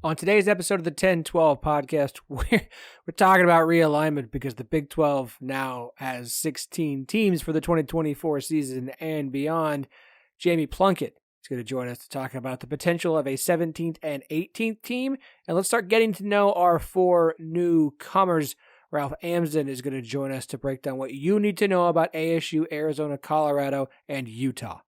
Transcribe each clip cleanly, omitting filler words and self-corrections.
On today's episode of the 1012 podcast, we're talking about realignment because the Big 12 now has 16 teams for the 2024 season and beyond. Jamie Plunkett is going to join us to talk about the potential of a 17th and 18th team. And let's start getting to know our four newcomers. Ralph Amsden is going to join us to break down what you need to know about ASU, Arizona, Colorado, and Utah.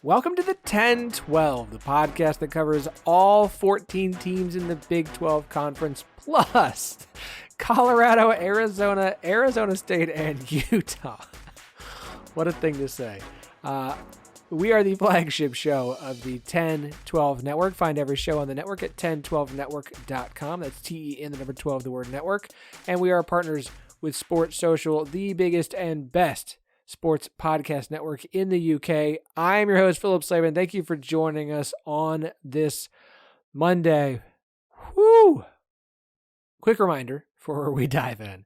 Welcome to the 1012, the podcast that covers all 14 teams in the Big 12 Conference, plus Colorado, Arizona, Arizona State, and Utah. What a thing to say. We are the flagship show of the 1012 Network. Find every show on the network at 1012network.com. That's TE in the number 12, the word network. And we are partners with Sports Social, the biggest and best sports podcast network in the UK. I'm your host, Phillip. Thank you for joining us on this Monday. Woo! Quick reminder before we dive in.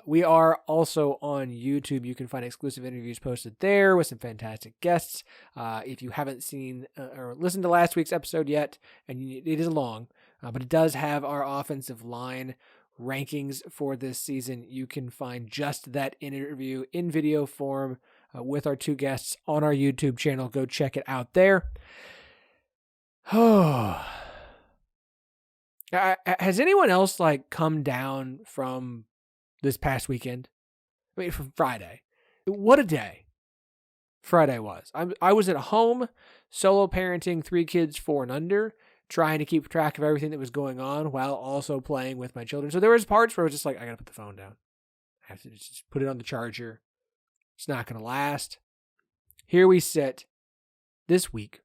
We are also on YouTube. You can find exclusive interviews posted there with some fantastic guests. If you haven't seen or listened to last week's episode yet, and it is long, but it does have our offensive line rankings for this season. You can find just that interview in video form with our two guests on our YouTube channel. Go check it out there. Oh, has anyone else come down from this past weekend? I mean, from Friday. What a day Friday was. I was at home, solo parenting 3 kids 4 and under, trying to keep track of everything that was going on while also playing with my children. So there was parts where I was just like, I got to put the phone down. I have to just put it on the charger. It's not going to last. Here we sit this week,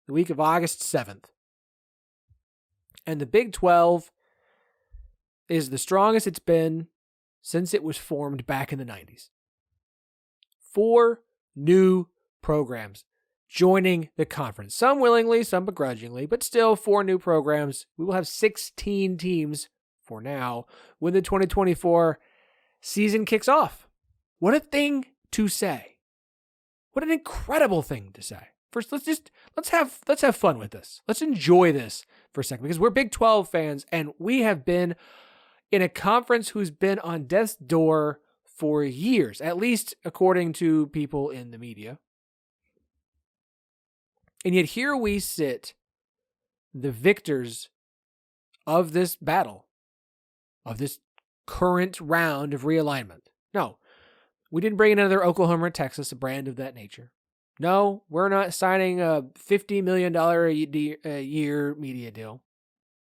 the week of August 7th. And the Big 12 is the strongest it's been since it was formed back in the 90s. 4 new programs joining the conference. Some willingly, some begrudgingly, but still 4 new programs. We will have 16 teams for now when the 2024 season kicks off. What a thing to say. What an incredible thing to say. First, let's have fun with this. Let's enjoy this for a second because we're Big 12 fans and we have been in a conference who's been on death's door for years, at least according to people in the media. And yet here we sit, the victors of this battle, of this current round of realignment. No, we didn't bring in another Oklahoma or Texas, a brand of that nature. No, we're not signing a $50 million a year media deal.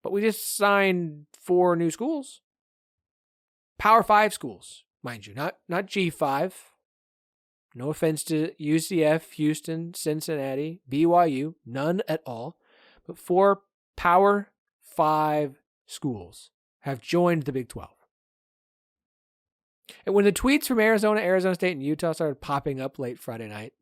But we just signed 4 new schools. Power 5 schools, mind you, not G5. No offense to UCF, Houston, Cincinnati, BYU, none at all. But 4 Power 5 schools have joined the Big 12. And when the tweets from Arizona, Arizona State, and Utah started popping up late Friday night,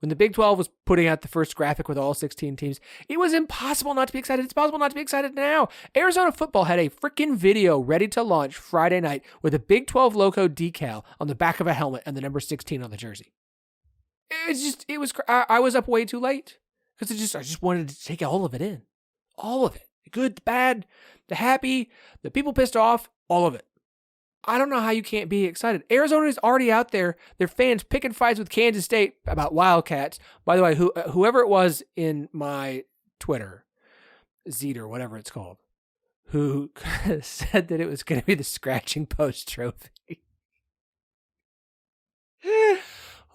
when the Big 12 was putting out the first graphic with all 16 teams, it was impossible not to be excited. It's possible not to be excited now. Arizona football had a freaking video ready to launch Friday night with a Big 12 logo decal on the back of a helmet and the number 16 on the jersey. I was up way too late because I just wanted to take all of it in. All of it. The good, the bad, the happy, the people pissed off, all of it. I don't know how you can't be excited. Arizona is already out there. Their fans picking fights with Kansas State about Wildcats. By the way, whoever it was in my Twitter, Zeter, whatever it's called, who said that it was going to be the Scratching Post Trophy.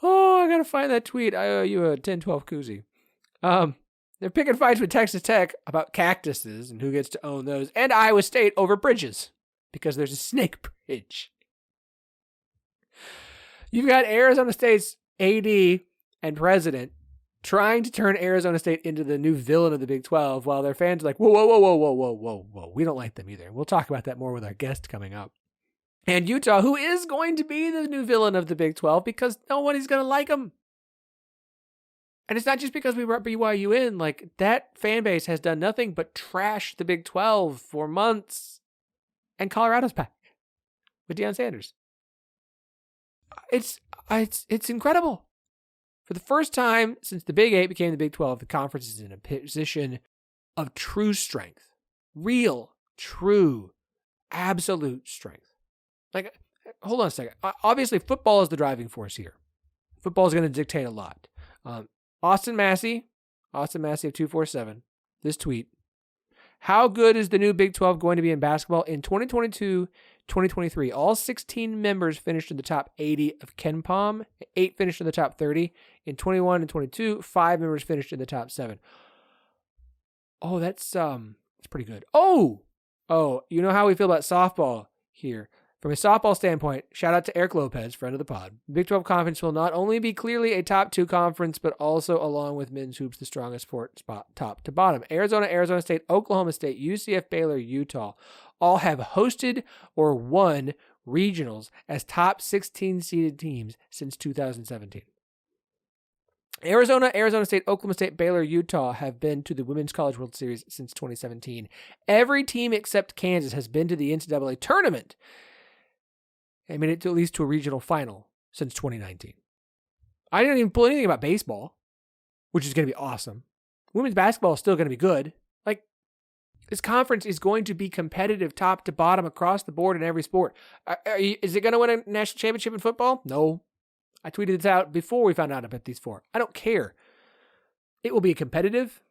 Oh, I got to find that tweet. I owe you a 1012 koozie. They're picking fights with Texas Tech about cactuses and who gets to own those, and Iowa State over bridges because there's a snake bridge. You've got Arizona State's AD and president trying to turn Arizona State into the new villain of the Big 12 while their fans are like, whoa. We don't like them either. We'll talk about that more with our guest coming up. And Utah, who is going to be the new villain of the Big 12 because nobody's going to like them. And it's not just because we brought BYU in. Like, that fan base has done nothing but trash the Big 12 for months. And Colorado's back with Deion Sanders. It's incredible. For the first time since the Big 8 became the Big 12, the conference is in a position of true strength. Real, true, absolute strength. Like, hold on a second. Obviously, football is the driving force here. Football is going to dictate a lot. Austin Massey of 247, this tweet. How good is the new Big 12 going to be in basketball? In 2022-2023, all 16 members finished in the top 80 of KenPom. 8 finished in the top 30. In 21 and 22, 5 members finished in the top 7. Oh, that's pretty good. Oh, you know how we feel about softball here. From a softball standpoint, shout out to Eric Lopez, friend of the pod. The Big 12 Conference will not only be clearly a top 2 conference, but also, along with men's hoops, the strongest spot top to bottom. Arizona State, Oklahoma State, UCF, Baylor, Utah all have hosted or won regionals as top 16 seeded teams since 2017. Arizona State, Oklahoma State, Baylor, Utah have been to the Women's College World Series since 2017. Every team except Kansas has been to the NCAA tournament. I made it to at least to a regional final since 2019. I didn't even pull anything about baseball, which is going to be awesome. Women's basketball is still going to be good. Like, this conference is going to be competitive top to bottom across the board in every sport. Is it going to win a national championship in football? No. I tweeted this out before we found out about these 4. I don't care. It will be competitive.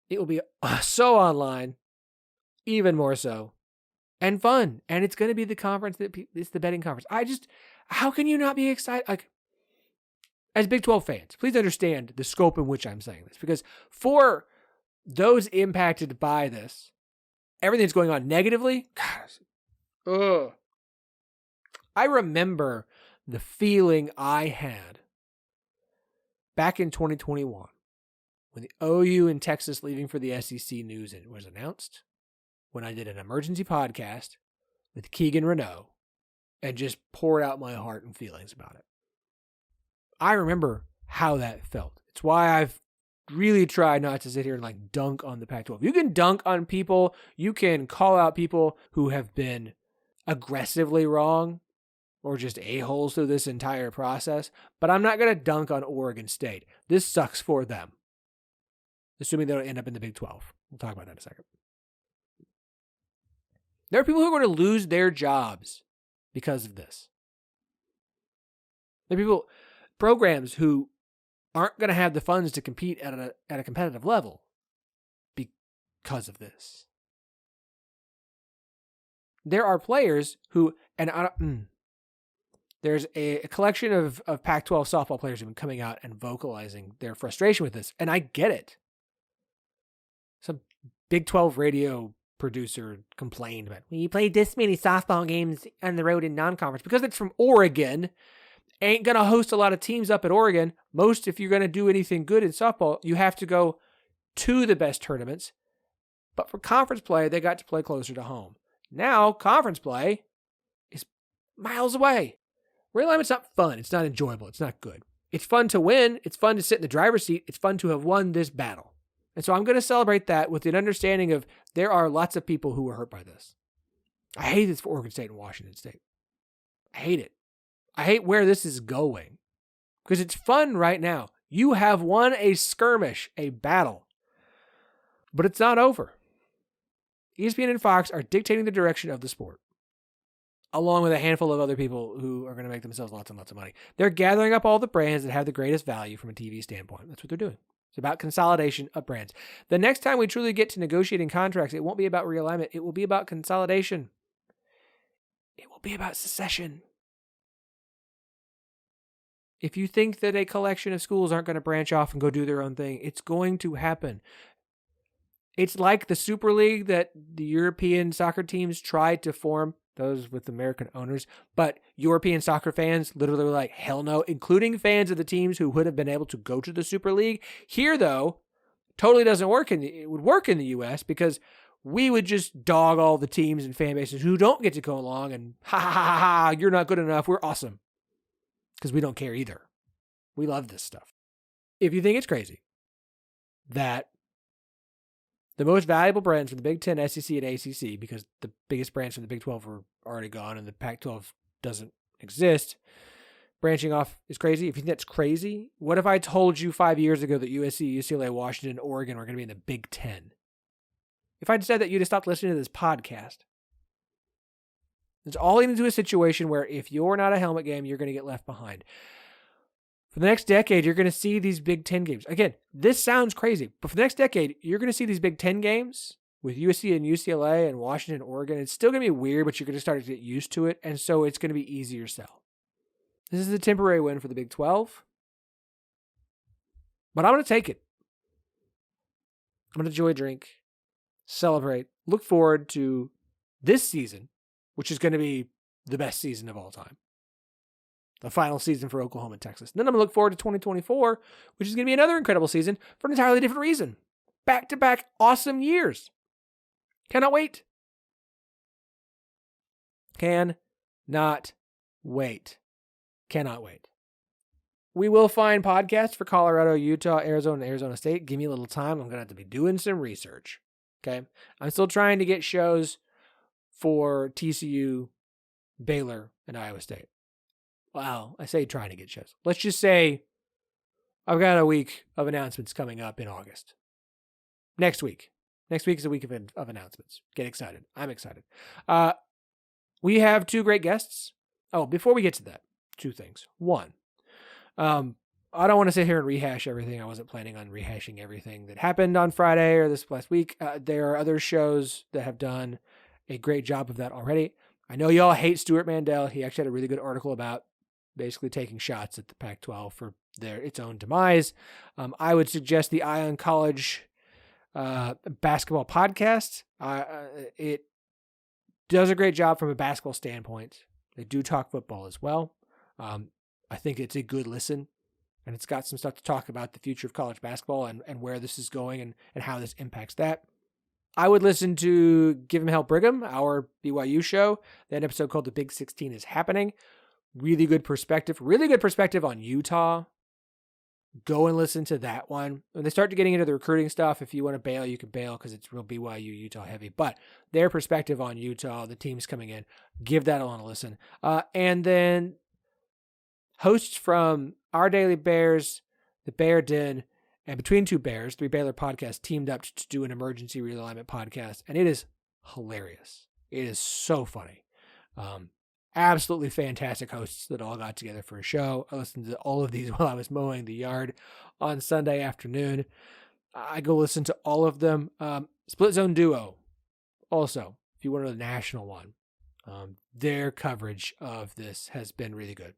It will be so online, even more so. And fun. And it's going to be the conference it's the betting conference. How can you not be excited? Like, as Big 12 fans, please understand the scope in which I'm saying this. Because for those impacted by this, everything that's going on negatively, I remember the feeling I had back in 2021 when the OU and Texas leaving for the SEC news was announced. When I did an emergency podcast with Keegan Renault and just poured out my heart and feelings about it. I remember how that felt. It's why I've really tried not to sit here and like dunk on the Pac-12. You can dunk on people. You can call out people who have been aggressively wrong or just a-holes through this entire process. But I'm not going to dunk on Oregon State. This sucks for them. Assuming they don't end up in the Big 12. We'll talk about that in a second. There are people who are going to lose their jobs because of this. There are programs who aren't going to have the funds to compete at a competitive level because of this. There are players who, there's a collection of Pac-12 softball players who have been coming out and vocalizing their frustration with this, and I get it. Some Big 12 radio producer complained about, you played this many softball games on the road in non-conference because it's from Oregon. Ain't going to host a lot of teams up at Oregon. Most, if you're going to do anything good in softball, you have to go to the best tournaments. But for conference play, they got to play closer to home. Now, conference play is miles away. Realignment's not fun. It's not enjoyable. It's not good. It's fun to win. It's fun to sit in the driver's seat. It's fun to have won this battle. And so I'm going to celebrate that with an understanding of there are lots of people who were hurt by this. I hate this for Oregon State and Washington State. I hate it. I hate where this is going. Because it's fun right now. You have won a skirmish, a battle. But it's not over. ESPN and Fox are dictating the direction of the sport. Along with a handful of other people who are going to make themselves lots and lots of money. They're gathering up all the brands that have the greatest value from a TV standpoint. That's what they're doing. It's about consolidation of brands. The next time we truly get to negotiating contracts, it won't be about realignment. It will be about consolidation. It will be about secession. If you think that a collection of schools aren't going to branch off and go do their own thing, it's going to happen. It's like the Super League that the European soccer teams tried to form, those with American owners, but European soccer fans literally were like, hell no, including fans of the teams who would have been able to go to the Super League. Here, though, totally doesn't work. It would work in the U.S. because we would just dog all the teams and fan bases who don't get to go along and ha, you're not good enough. We're awesome. Because we don't care either. We love this stuff. if you think it's crazy that the most valuable brands from the Big Ten, SEC, and ACC, because the biggest brands from the Big 12 are already gone and the Pac-12 doesn't exist, branching off is crazy. If you think that's crazy, what if I told you 5 years ago that USC, UCLA, Washington, and Oregon were going to be in the Big Ten? If I'd said that, you'd have stopped listening to this podcast. It's all leading to a situation where if you're not a helmet game, you're going to get left behind. For the next decade, you're going to see these Big Ten games. Again, this sounds crazy, but for the next decade, you're going to see these Big Ten games with USC and UCLA and Washington and Oregon. It's still going to be weird, but you're going to start to get used to it, and so it's going to be easier to sell. This is a temporary win for the Big 12, but I'm going to take it. I'm going to enjoy a drink, celebrate, look forward to this season, which is going to be the best season of all time. The final season for Oklahoma and Texas. And then I'm going to look forward to 2024, which is going to be another incredible season for an entirely different reason. Back-to-back awesome years. Cannot wait. Cannot wait. Cannot wait. We will find podcasts for Colorado, Utah, Arizona, and Arizona State. Give me a little time. I'm going to have to be doing some research. Okay? I'm still trying to get shows for TCU, Baylor, and Iowa State. Wow, I say trying to get shows. Let's just say I've got a week of announcements coming up in August. Next week. Next week is a week of announcements. Get excited. I'm excited. We have two great guests. Oh, before we get to that, two things. One, I don't want to sit here and rehash everything. I wasn't planning on rehashing everything that happened on Friday or this last week. There are other shows that have done a great job of that already. I know y'all hate Stuart Mandel. He actually had a really good article about basically taking shots at the Pac-12 for its own demise. I would suggest the Eye on College basketball podcast. It does a great job from a basketball standpoint. They do talk football as well. I think it's a good listen, and it's got some stuff to talk about the future of college basketball and where this is going and how this impacts that. I would listen to Give 'Em Hell Brigham, our BYU show. That episode called The Big 16 is Happening. Really good perspective on Utah. Go and listen to that one. When they start to getting into the recruiting stuff, if you want to bail, you can bail because it's real BYU, Utah heavy. But their perspective on Utah, the teams coming in, give that one a listen. And then hosts from Our Daily Bears, The Bear Den, and Between Two Bears, Three Baylor podcasts teamed up to do an emergency realignment podcast. And it is hilarious. It is so funny. Absolutely fantastic hosts that all got together for a show. I listened to all of these while I was mowing the yard on Sunday afternoon. I go listen to all of them. Split Zone Duo, also, if you want to know the national one, their coverage of this has been really good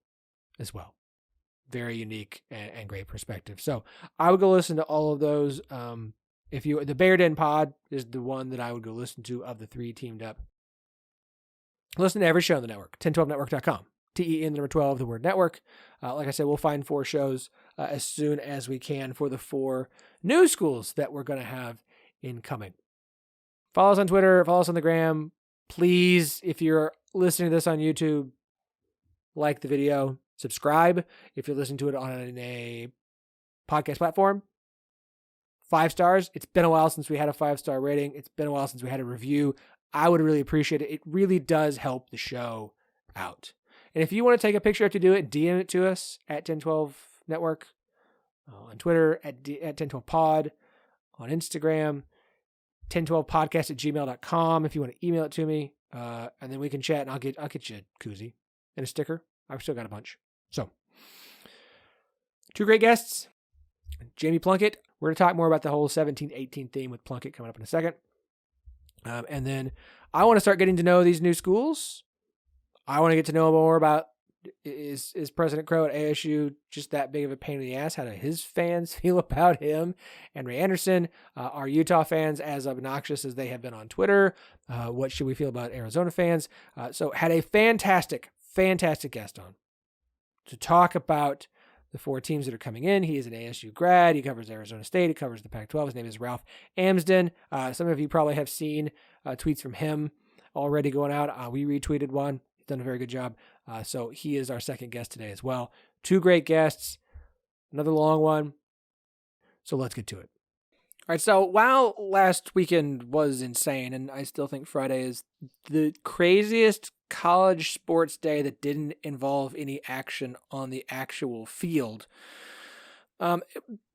as well. Very unique and great perspective. So I would go listen to all of those. The Bear Den Pod is the one that I would go listen to of the three teamed up. Listen to every show on the network, 1012network.com. TEN12, the word network. Like I said, we'll find 4 shows as soon as we can for the 4 new schools that we're going to have incoming. Follow us on Twitter. Follow us on the gram. Please, if you're listening to this on YouTube, like the video. Subscribe if you're listening to it on a podcast platform. 5 stars. It's been a while since we had a 5-star rating. It's been a while since we had a review. I would really appreciate it. It really does help the show out. And if you want to take a picture after you do it, DM it to us at 1012network, on Twitter at 1012pod, on Instagram, 1012podcast@gmail.com if you want to email it to me. And then we can chat and I'll get you a koozie and a sticker. I've still got a bunch. So, 2 great guests. Jamie Plunkett. We're going to talk more about the whole 17-18 theme with Plunkett coming up in a second. And then I want to start getting to know these new schools. I want to get to know more about, is President Crow at ASU just that big of a pain in the ass? How do his fans feel about him and Ray Anderson? Are Utah fans as obnoxious as they have been on Twitter? What should we feel about Arizona fans? So had a fantastic guest on to talk about the 4 teams that are coming in. He is an ASU grad. He covers Arizona State. He covers the Pac-12. His name is Ralph Amsden. Some of you probably have seen tweets from him already going out. We retweeted one. He's done a very good job. So he is our second guest today as well. 2 great guests. Another long one. So let's get to it. All right, so while last weekend was insane, and I still think Friday is the craziest college sports day that didn't involve any action on the actual field,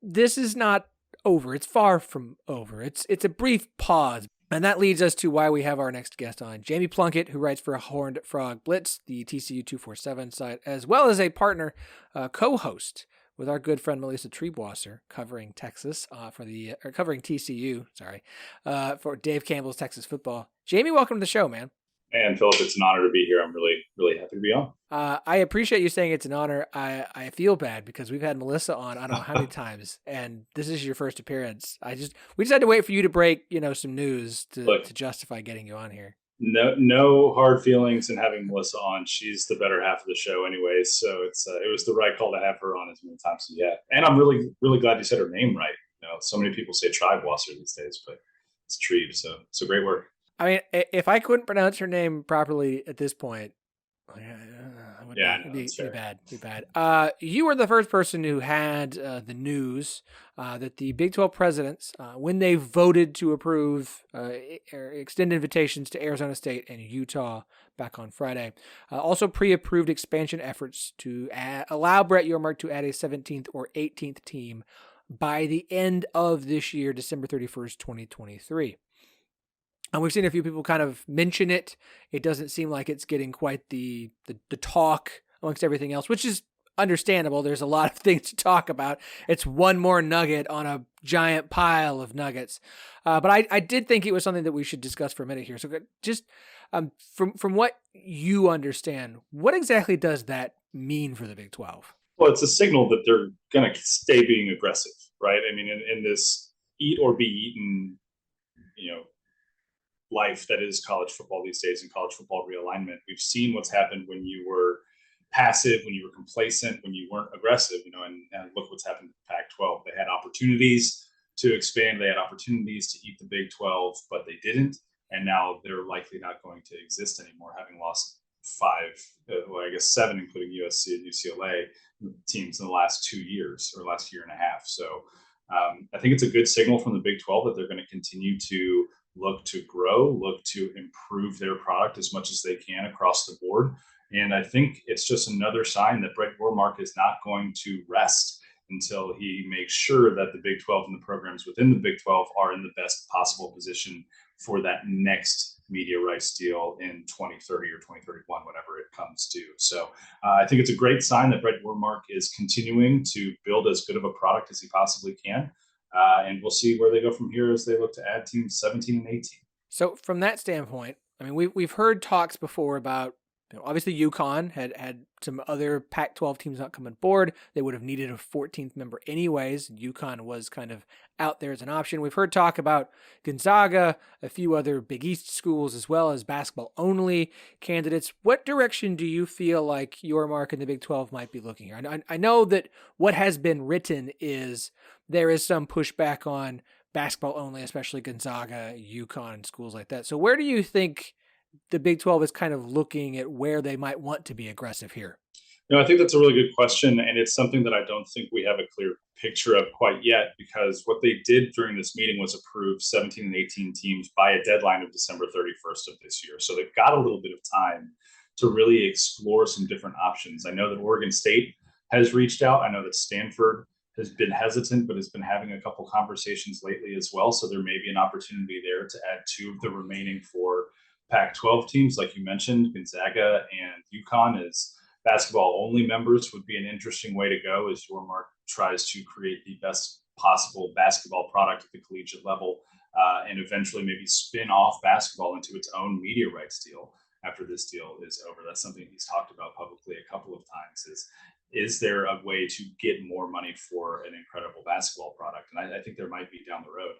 this is not over. It's far from over. It's a brief pause. And that leads us to why we have our next guest on, Jamie Plunkett, who writes for Horned Frog Blitz, the TCU 247 site, as well as a partner, co-host with our good friend Melissa Triebwasser, covering Texas covering TCU. For Dave Campbell's Texas football. Jamie, welcome to the show, man. And Phillip, it's an honor to be here. I'm really, really happy to be on. I appreciate you saying it's an honor. I feel bad because we've had Melissa on I don't know how many times, and this is your first appearance. We just had to wait for you to break some news to justify getting you on here. No hard feelings in having Melissa on. She's the better half of the show anyway, so it was the right call to have her on as many times as yeah. And I'm really, really glad you said her name right. So many people say Triebwasser these days, but it's Trieb. So great work. I mean, if I couldn't pronounce her name properly at this point, it'd be bad. You were the first person who had the news that the Big 12 presidents, when they voted to approve or extend invitations to Arizona State and Utah back on Friday, also pre-approved expansion efforts to allow Brett Yormark to add a 17th or 18th team by the end of this year, December 31st, 2023. And we've seen a few people kind of mention it. It doesn't seem like it's getting quite the talk amongst everything else, which is understandable. There's a lot of things to talk about. It's one more nugget on a giant pile of nuggets. But I did think it was something that we should discuss for a minute here. So just from what you understand, what exactly does that mean for the Big 12? Well, it's a signal that they're going to stay being aggressive, right? I mean, in this eat or be eaten, life that is college football these days and college football realignment. We've seen what's happened when you were passive, when you were complacent, when you weren't aggressive, and look what's happened to the Pac-12. They had opportunities to expand. They had opportunities to eat the Big 12, but they didn't. And now they're likely not going to exist anymore, having lost seven, including USC and UCLA teams in the last 2 years or last year and a half. So I think it's a good signal from the Big 12 that they're going to continue to look to grow, look to improve their product as much as they can across the board. And I think it's just another sign that Brett Yormark is not going to rest until he makes sure that the Big 12 and the programs within the Big 12 are in the best possible position for that next media rights deal in 2030 or 2031, whatever it comes to. So I think it's a great sign that Brett Yormark is continuing to build as good of a product as he possibly can. And we'll see where they go from here as they look to add teams 17 and 18. So from that standpoint, I mean, we've heard talks before about, obviously UConn had some other Pac-12 teams not come on board. They would have needed a 14th member anyways. UConn was kind of out there as an option. We've heard talk about Gonzaga, a few other Big East schools, as well as basketball-only candidates. What direction do you feel like Yormark and the Big 12 might be looking here? I know that what has been written is there is some pushback on basketball only, especially Gonzaga, UConn, schools like that. So where do you think the Big 12 is kind of looking at where they might want to be aggressive here? I think that's a really good question. And it's something that I don't think we have a clear picture of quite yet, because what they did during this meeting was approve 17 and 18 teams by a deadline of December 31st of this year. So they've got a little bit of time to really explore some different options. I know that Oregon State has reached out. I know that Stanford has been hesitant, but has been having a couple conversations lately as well. So there may be an opportunity there to add two of the remaining four Pac-12 teams, like you mentioned. Gonzaga and UConn as basketball only members would be an interesting way to go as Yormark tries to create the best possible basketball product at the collegiate level, and eventually maybe spin off basketball into its own media rights deal after this deal is over. That's something he's talked about publicly a couple of times. Is there a way to get more money for an incredible basketball product? And I think there might be down the road.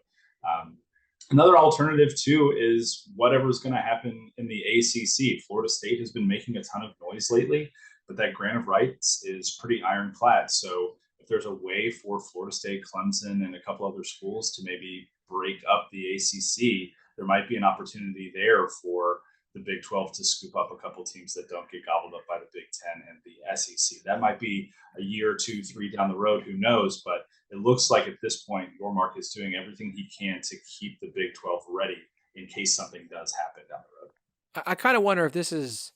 Another alternative, too, is whatever's going to happen in the ACC. Florida State has been making a ton of noise lately, but that grant of rights is pretty ironclad. So if there's a way for Florida State, Clemson, and a couple other schools to maybe break up the ACC, there might be an opportunity there for the Big 12 to scoop up a couple teams that don't get gobbled up by the Big 10 and the SEC. That might be a year, 2, 3 down the road. Who knows? But it looks like at this point, Yormark is doing everything he can to keep the Big 12 ready in case something does happen down the road. I kind of wonder if this is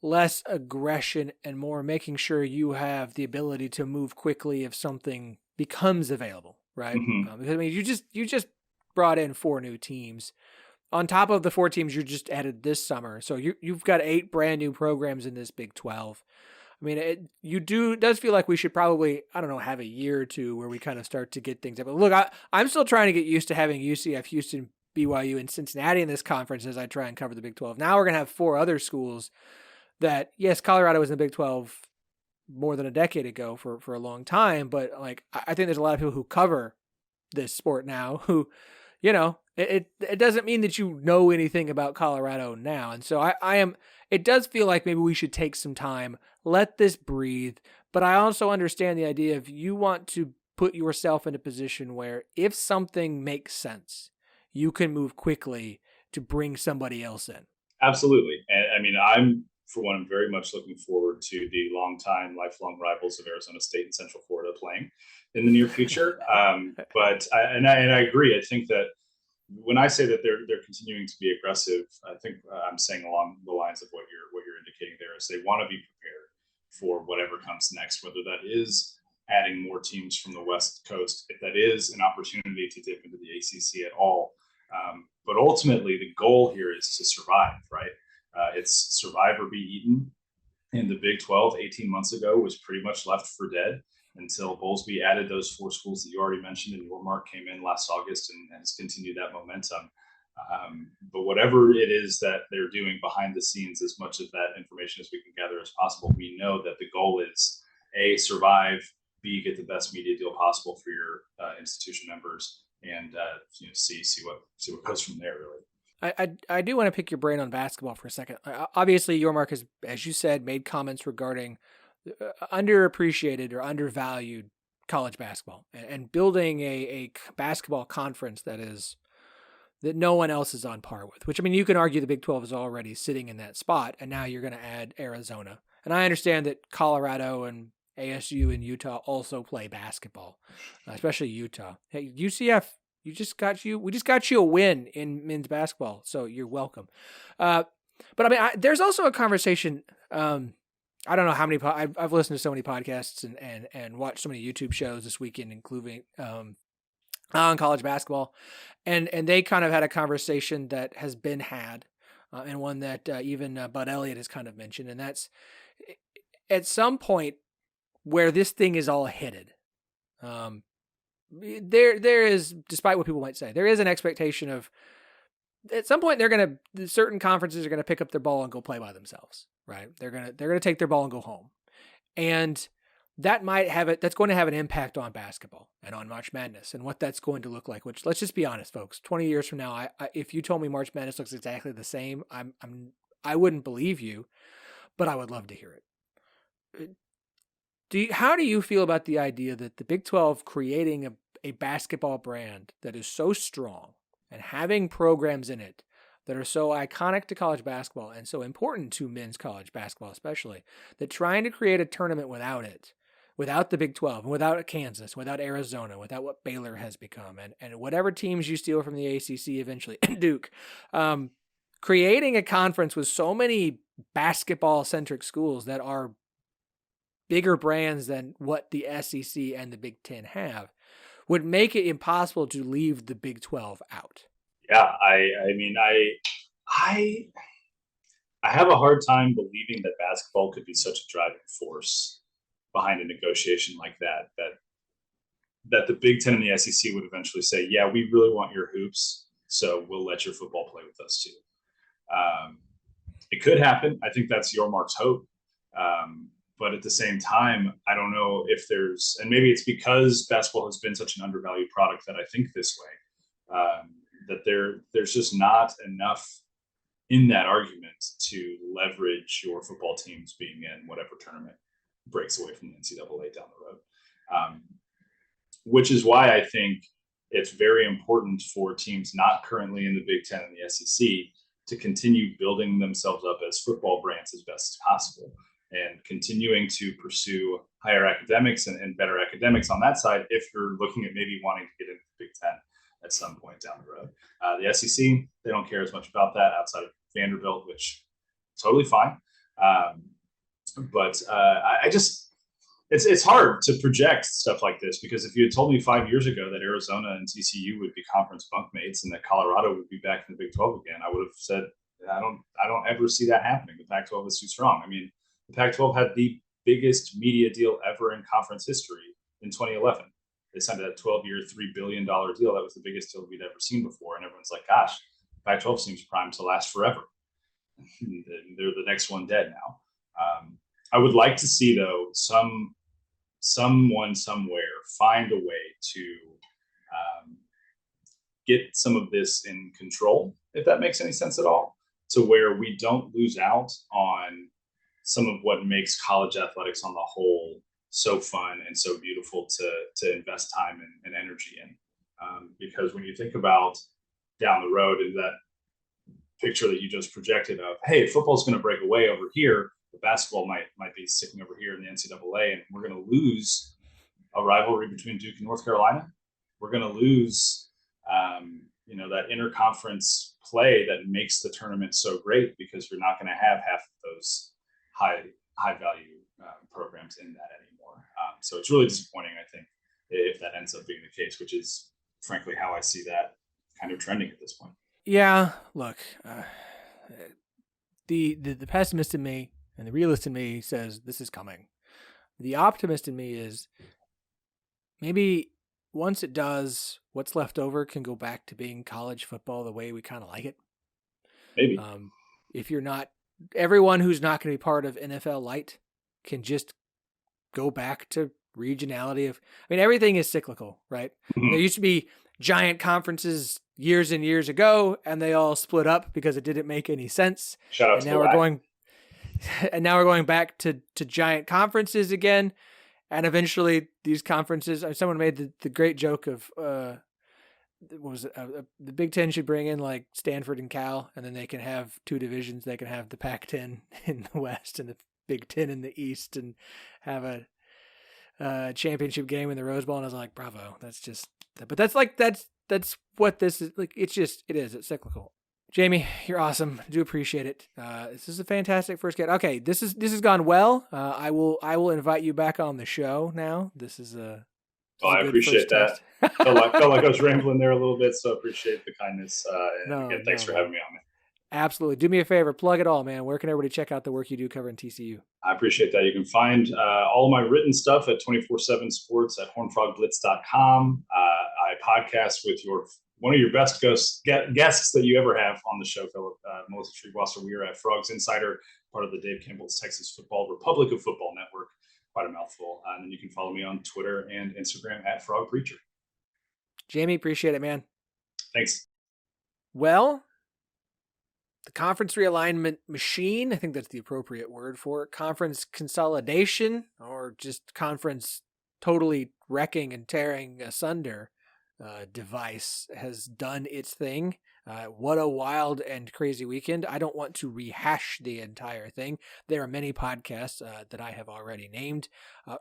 less aggression and more making sure you have the ability to move quickly if something becomes available, right? Mm-hmm. Because I mean, you just brought in 4 new teams on top of the 4 teams you just added this summer. So you've got 8 brand new programs in this Big 12. I mean, it does feel like we should probably, I don't know, have a year or two where we kind of start to get things up. But look, I'm still trying to get used to having UCF, Houston, BYU, and Cincinnati in this conference as I try and cover the Big 12. Now we're going to have 4 other schools that, yes, Colorado was in the Big 12 more than a decade ago for a long time. But like, I think there's a lot of people who cover this sport now who, it doesn't mean that you know anything about Colorado now. And so it does feel like maybe we should take some time, let this breathe. But I also understand the idea of you want to put yourself in a position where if something makes sense, you can move quickly to bring somebody else in. Absolutely. And I mean, for one, I'm very much looking forward to the lifelong rivals of Arizona State and Central Florida playing in the near future. But I agree. I think that when I say that they're continuing to be aggressive, I think I'm saying along the lines of what you're indicating there is they want to be prepared for whatever comes next, whether that is adding more teams from the West Coast, if that is an opportunity to dip into the ACC at all. But ultimately, the goal here is to survive, right? It's survive or be eaten. And the Big 12 18 months ago was pretty much left for dead until Bowlesby added those 4 schools that you already mentioned, and Yormark came in last August and has continued that momentum. But whatever it is that they're doing behind the scenes, as much of that information as we can gather as possible, we know that the goal is A, survive, B, get the best media deal possible for your institution members, and see what goes from there, really. I do want to pick your brain on basketball for a second. Obviously, Yormark has, as you said, made comments regarding underappreciated or undervalued college basketball and building a basketball conference that no one else is on par with, which, I mean, you can argue the Big 12 is already sitting in that spot, and now you're going to add Arizona. And I understand that Colorado and ASU and Utah also play basketball, especially Utah. Hey, UCF, we just got you a win in men's basketball, so you're welcome. But I mean, there's also a conversation. I don't know how many. I've listened to so many podcasts and watched so many YouTube shows this weekend, including on college basketball, and they kind of had a conversation that has been had, and one that even Bud Elliott has kind of mentioned, and that's at some point where this thing is all headed. There is, despite what people might say, there is an expectation of at some point certain conferences are gonna pick up their ball and go play by themselves, right? They're gonna take their ball and go home, and that's going to have an impact on basketball and on March Madness and what that's going to look like. Which, let's just be honest, folks, 20 years from now, if you told me March Madness looks exactly the same, I wouldn't believe you, but I would love to hear it. How do you feel about the idea that the Big 12 creating a basketball brand that is so strong and having programs in it that are so iconic to college basketball and so important to men's college basketball especially, that trying to create a tournament without the Big 12, and without Kansas, without Arizona, without what Baylor has become, and whatever teams you steal from the ACC eventually, and Duke, creating a conference with so many basketball-centric schools that are bigger brands than what the SEC and the Big Ten have would make it impossible to leave the Big 12 out. Yeah, I mean, I have a hard time believing that basketball could be such a driving force behind a negotiation like that the Big Ten and the SEC would eventually say, yeah, we really want your hoops, so we'll let your football play with us too. It could happen. I think that's Yormark's hope. But at the same time, I don't know if and maybe it's because basketball has been such an undervalued product that I think this way, that there's just not enough in that argument to leverage your football teams being in whatever tournament breaks away from the NCAA down the road. Which is why I think it's very important for teams not currently in the Big Ten and the SEC to continue building themselves up as football brands as best as possible. and continuing to pursue higher academics and better academics on that side if you're looking at maybe wanting to get into the Big Ten at some point down the road. The SEC, they don't care as much about that outside of Vanderbilt, which is totally fine. But I just, it's hard to project stuff like this, because if you had told me 5 years ago that Arizona and TCU would be conference bunkmates and that Colorado would be back in the Big 12 again, I would have said, I don't ever see that happening. The Pac-12 is too strong. I mean, the Pac-12 had the biggest media deal ever in conference history in 2011. They signed a 12-year, $3 billion deal. That was the biggest deal we'd ever seen before. And everyone's like, gosh, Pac-12 seems primed to last forever. They're the next one dead now. I would like to see, though, someone somewhere find a way to get some of this in control, if that makes any sense at all, to where we don't lose out on some of what makes college athletics on the whole so fun and so beautiful to invest time and energy in. Because when you think about down the road in that picture that you just projected of, hey, football's going to break away over here, the basketball might be sticking over here in the NCAA, and we're going to lose a rivalry between Duke and North Carolina. We're going to lose, that interconference play that makes the tournament so great, because you're not going to have half of those high value programs in that anymore. So it's really disappointing, I think, if that ends up being the case, which is frankly how I see that kind of trending at this point. Yeah, look, the pessimist in me and the realist in me says this is coming. The optimist in me is maybe once it does, what's left over can go back to being college football the way we kind of like it. Maybe. If you're not, everyone who's not going to be part of NFL Light can just go back to regionality of, everything is cyclical, right? Mm-hmm. There used to be giant conferences years and years ago, and they all split up because it didn't make any sense. Shout out and now we're going back to giant conferences again. And eventually these conferences, someone made the great joke of, what was it? The Big Ten should bring in like Stanford and Cal, and then they can have two divisions. They can have the Pac-10 in the West and the Big Ten in the East, and have a championship game in the Rose Bowl. And I was like, bravo. That's just, but that's what this is. Like, it's cyclical. Jamie, you're awesome. I do appreciate it. This is a fantastic first get. Okay, this has gone well. I will invite you back on the show now. This is a. I appreciate that. felt like I was rambling there a little bit, so appreciate the kindness. Again, thanks for having me on. Absolutely. Do me a favor, plug it all, man. Where can everybody check out the work you do covering TCU? I appreciate that. You can find all of my written stuff at 247sports at hornfrogblitz.com. I podcast with one of your best guests that you ever have on the show, Phillip, Melissa Triebwasser. We are at Frogs Insider, part of the Dave Campbell's Texas Football Republic of Football Network. Quite a mouthful. And then you can follow me on Twitter and Instagram at Frog Preacher. Jamie, appreciate it, man. Thanks. Well, the conference realignment machine, I think that's the appropriate word for it. Conference consolidation, or just conference totally wrecking and tearing asunder device, has done its thing. What a wild and crazy weekend. I don't want to rehash the entire thing. There are many podcasts that I have already named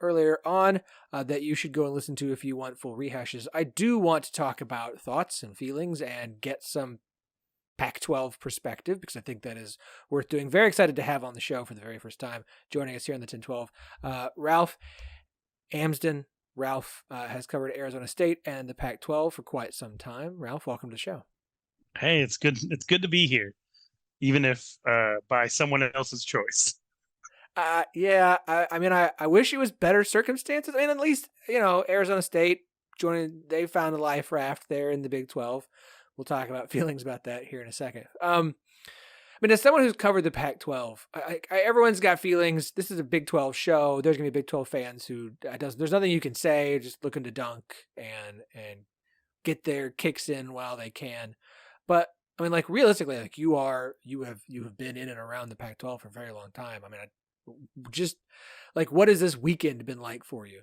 earlier on that you should go and listen to if you want full rehashes. I do want to talk about thoughts and feelings and get some Pac-12 perspective, because I think that is worth doing. Very excited to have on the show for the very first time, joining us here on the 1012, Ralph Amsden. Ralph has covered Arizona State and the Pac-12 for quite some time. Ralph, welcome to the show. Hey, it's good. It's good to be here, even if by someone else's choice. Yeah, I wish it was better circumstances. At least, Arizona State they found a life raft there in the Big 12. We'll talk about feelings about that here in a second. As someone who's covered the Pac-12, everyone's got feelings. This is a Big 12 show. There's going to be Big 12 fans who there's nothing you can say, just looking to dunk and get their kicks in while they can. But realistically, you have been in and around the Pac-12 for a very long time. What has this weekend been like for you?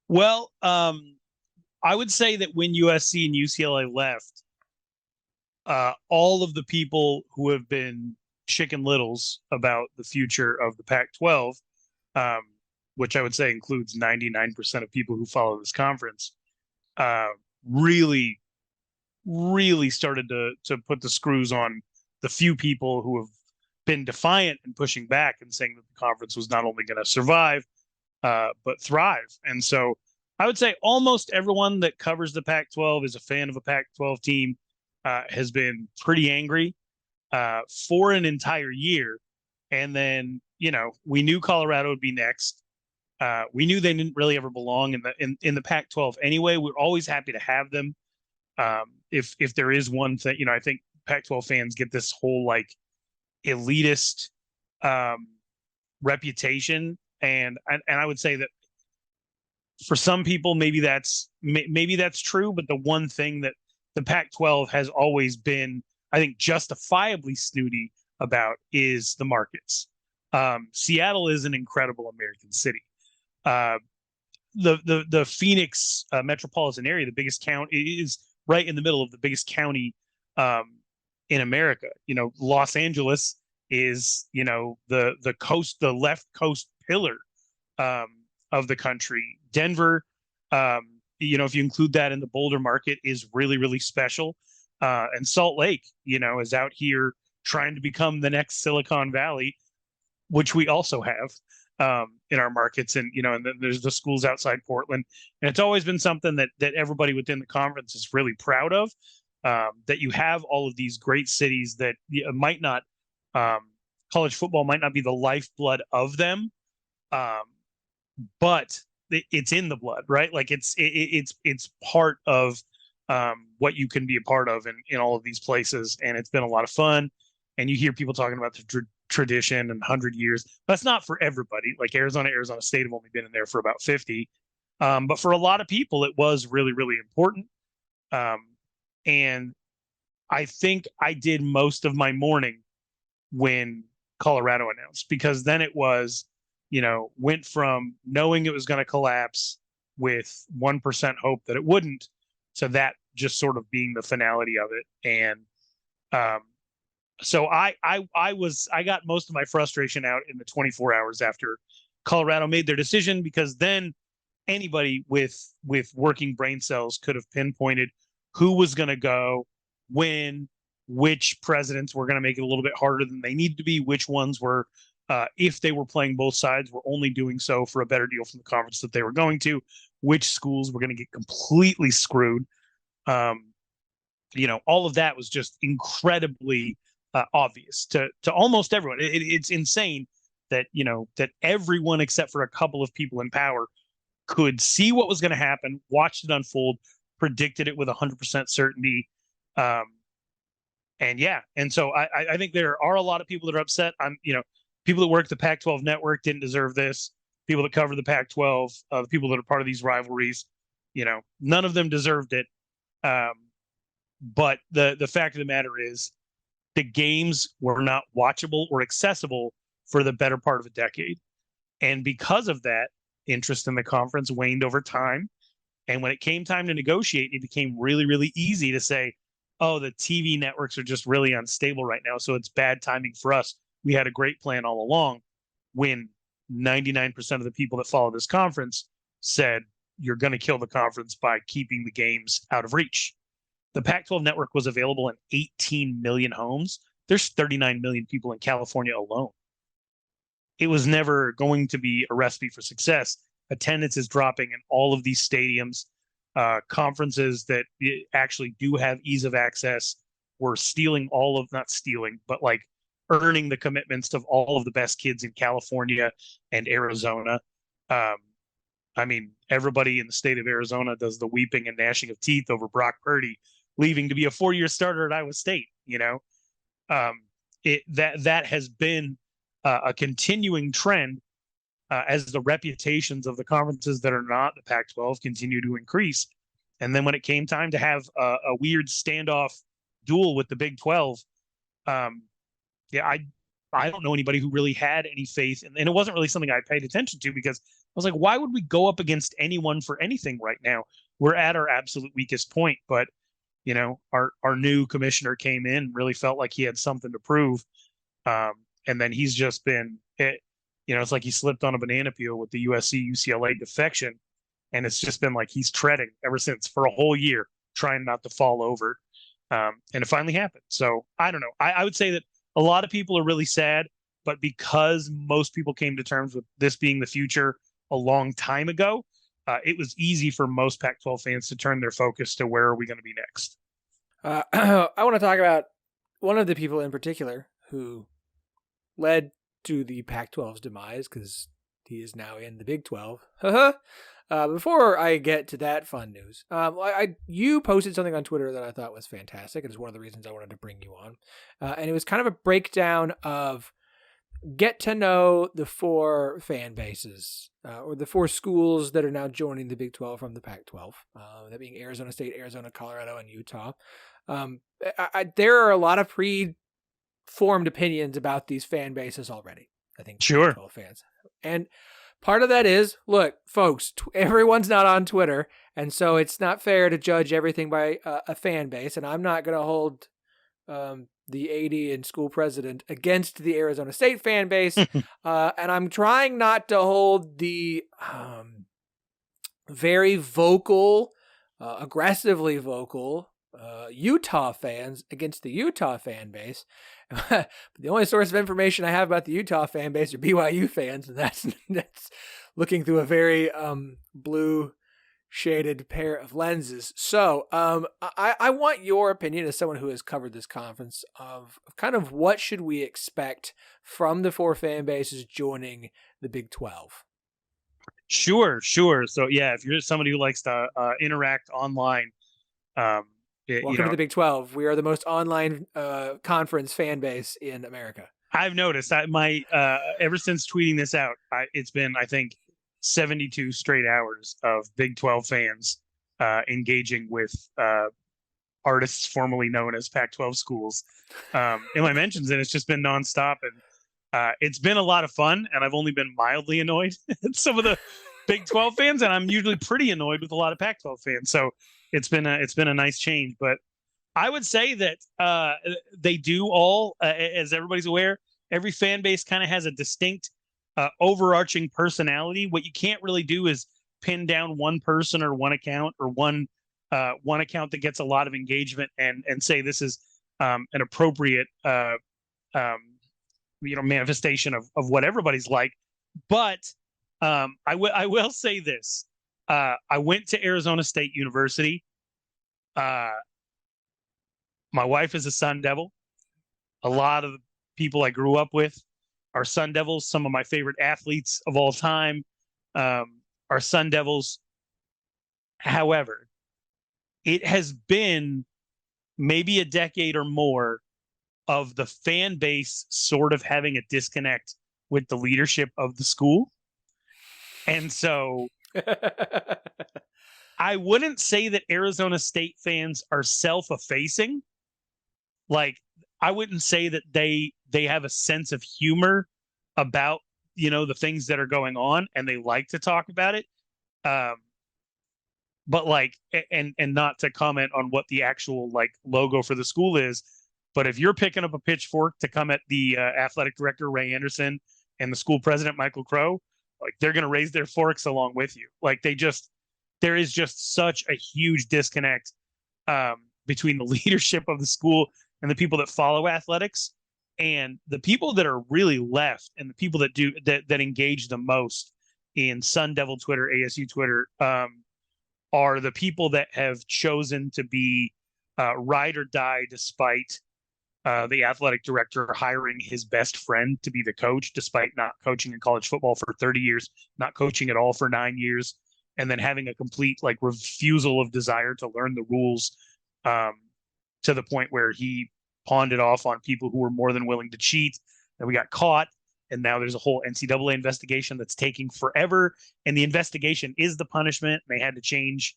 Well, I would say that when USC and UCLA left, all of the people who have been chicken littles about the future of the Pac-12, um, which I would say includes 99% of people who follow this conference, uh, really, really started to put the screws on the few people who have been defiant and pushing back and saying that the conference was not only going to survive, but thrive. And so I would say almost everyone that covers the Pac-12 is a fan of a Pac-12 team, has been pretty angry for an entire year. And then, we knew Colorado would be next. We knew they didn't really ever belong in the Pac-12 anyway. We're always happy to have them. If there is one thing, I think Pac-12 fans get this whole like elitist reputation, and I would say that for some people maybe that's true, but the one thing that the Pac-12 has always been, I think, justifiably snooty about is the markets. Seattle is an incredible American city. The Phoenix metropolitan area, the biggest county, is right in the middle of the biggest county in America. Los Angeles is the coast, the left coast pillar of the country. Denver, if you include that in the Boulder market, is really, really special. And Salt Lake, is out here trying to become the next Silicon Valley, which we also have in our markets. And and then there's the schools outside Portland, and it's always been something that everybody within the conference is really proud of. That you have all of these great cities that might not, college football might not be the lifeblood of them, but it's in the blood, right? Like it's part of what you can be a part of in all of these places, and it's been a lot of fun. And you hear people talking about the tradition and 100 years. That's not for everybody. Like Arizona State have only been in there for about 50, but for a lot of people, it was really, really important. And I think I did most of my morning when Colorado announced, because then it was, went from knowing it was going to collapse with 1% hope that it wouldn't, to that just sort of being the finality of it. And so I got most of my frustration out in the 24 hours after Colorado made their decision, because then anybody with working brain cells could have pinpointed who was going to go, when, which presidents were going to make it a little bit harder than they needed to be, which ones were, if they were playing both sides, were only doing so for a better deal from the conference that they were going to, which schools were going to get completely screwed. All of that was just incredibly obvious to almost everyone. It's insane that that everyone except for a couple of people in power could see what was going to happen, watched it unfold, predicted it with 100% certainty. And so I think there are a lot of people that are upset. People that work the Pac-12 network didn't deserve this. People that cover the Pac-12, the people that are part of these rivalries, none of them deserved it. But the fact of the matter is, the games were not watchable or accessible for the better part of a decade. And because of that, interest in the conference waned over time. And when it came time to negotiate, it became really, really easy to say, oh, the TV networks are just really unstable right now, so it's bad timing for us. We had a great plan all along, when 99% of the people that follow this conference said, you're going to kill the conference by keeping the games out of reach. The Pac-12 network was available in 18 million homes. There's 39 million people in California alone. It was never going to be a recipe for success. Attendance is dropping in all of these stadiums. Conferences that actually do have ease of access were not stealing, but like earning the commitments of all of the best kids in California and Arizona. Everybody in the state of Arizona does the weeping and gnashing of teeth over Brock Purdy leaving to be a 4-year starter at Iowa State. That has been a continuing trend as the reputations of the conferences that are not the Pac-12 continue to increase. And then when it came time to have a weird standoff duel with the Big 12, I don't know anybody who really had any faith, and it wasn't really something I paid attention to, because I was like, why would we go up against anyone for anything right now? We're at our absolute weakest point. But our new commissioner came in, really felt like he had something to prove. And then he's just been, it's like he slipped on a banana peel with the USC UCLA defection. And it's just been like he's treading ever since for a whole year, trying not to fall over. And it finally happened. So I don't know. I would say that a lot of people are really sad, but because most people came to terms with this being the future a long time ago, it was easy for most Pac-12 fans to turn their focus to where are we going to be next. I want to talk about one of the people in particular who led to the Pac-12's demise, because he is now in the Big 12. Before I get to that fun news, you posted something on Twitter that I thought was fantastic, and it's one of the reasons I wanted to bring you on. And it was kind of a breakdown of get to know the 4 fan bases, or the 4 schools that are now joining the Big 12 from the Pac-12, that being Arizona State, Arizona, Colorado, and Utah. There are a lot of pre-formed opinions about these fan bases already, I think, Sure. Pac-12 fans. And part of that is, look, folks, everyone's not on Twitter, and so it's not fair to judge everything by a fan base, and I'm not going to hold the AD and school president against the Arizona State fan base, and I'm trying not to hold the very vocal, aggressively vocal Utah fans against the Utah fan base. But the only source of information I have about the Utah fan base are BYU fans, and that's looking through a very blue shaded pair of lenses. So I want your opinion as someone who has covered this conference of kind of what should we expect from the 4 fan bases joining the Big 12. Sure. So yeah, if you're somebody who likes to interact online, welcome to the Big 12. We are the most online conference fan base in America. I've noticed my ever since tweeting this out, it's been, I think, 72 straight hours of Big 12 fans engaging with artists formerly known as Pac-12 schools in my mentions, and it's just been nonstop. And it's been a lot of fun, and I've only been mildly annoyed at some of the Big 12 fans, and I'm usually pretty annoyed with a lot of Pac-12 fans. So it's been a nice change. But I would say that they do all, as everybody's aware, every fan base kind of has a distinct overarching personality. What you can't really do is pin down one person or one account or one account that gets a lot of engagement and say this is an appropriate manifestation of what everybody's like. But I will say this. I went to Arizona State University. My wife is a Sun Devil. A lot of the people I grew up with are Sun Devils. Some of my favorite athletes of all time are Sun Devils. However, it has been maybe a decade or more of the fan base sort of having a disconnect with the leadership of the school. And so I wouldn't say that Arizona State fans are self-effacing. Like, I wouldn't say that they have a sense of humor about, the things that are going on, and they like to talk about it. But like, and not to comment on what the actual logo for the school is, but if you're picking up a pitchfork to come at the athletic director, Ray Anderson, and the school president, Michael Crow, they're going to raise their forks along with you. There is just such a huge disconnect between the leadership of the school and the people that follow athletics, and the people that are really left and the people that engage the most in Sun Devil Twitter, ASU Twitter, are the people that have chosen to be ride or die despite the athletic director hiring his best friend to be the coach, despite not coaching in college football for 30 years, not coaching at all for 9 years, and then having a complete refusal of desire to learn the rules to the point where he pawned it off on people who were more than willing to cheat. And we got caught. And now there's a whole NCAA investigation that's taking forever. And the investigation is the punishment. They had to change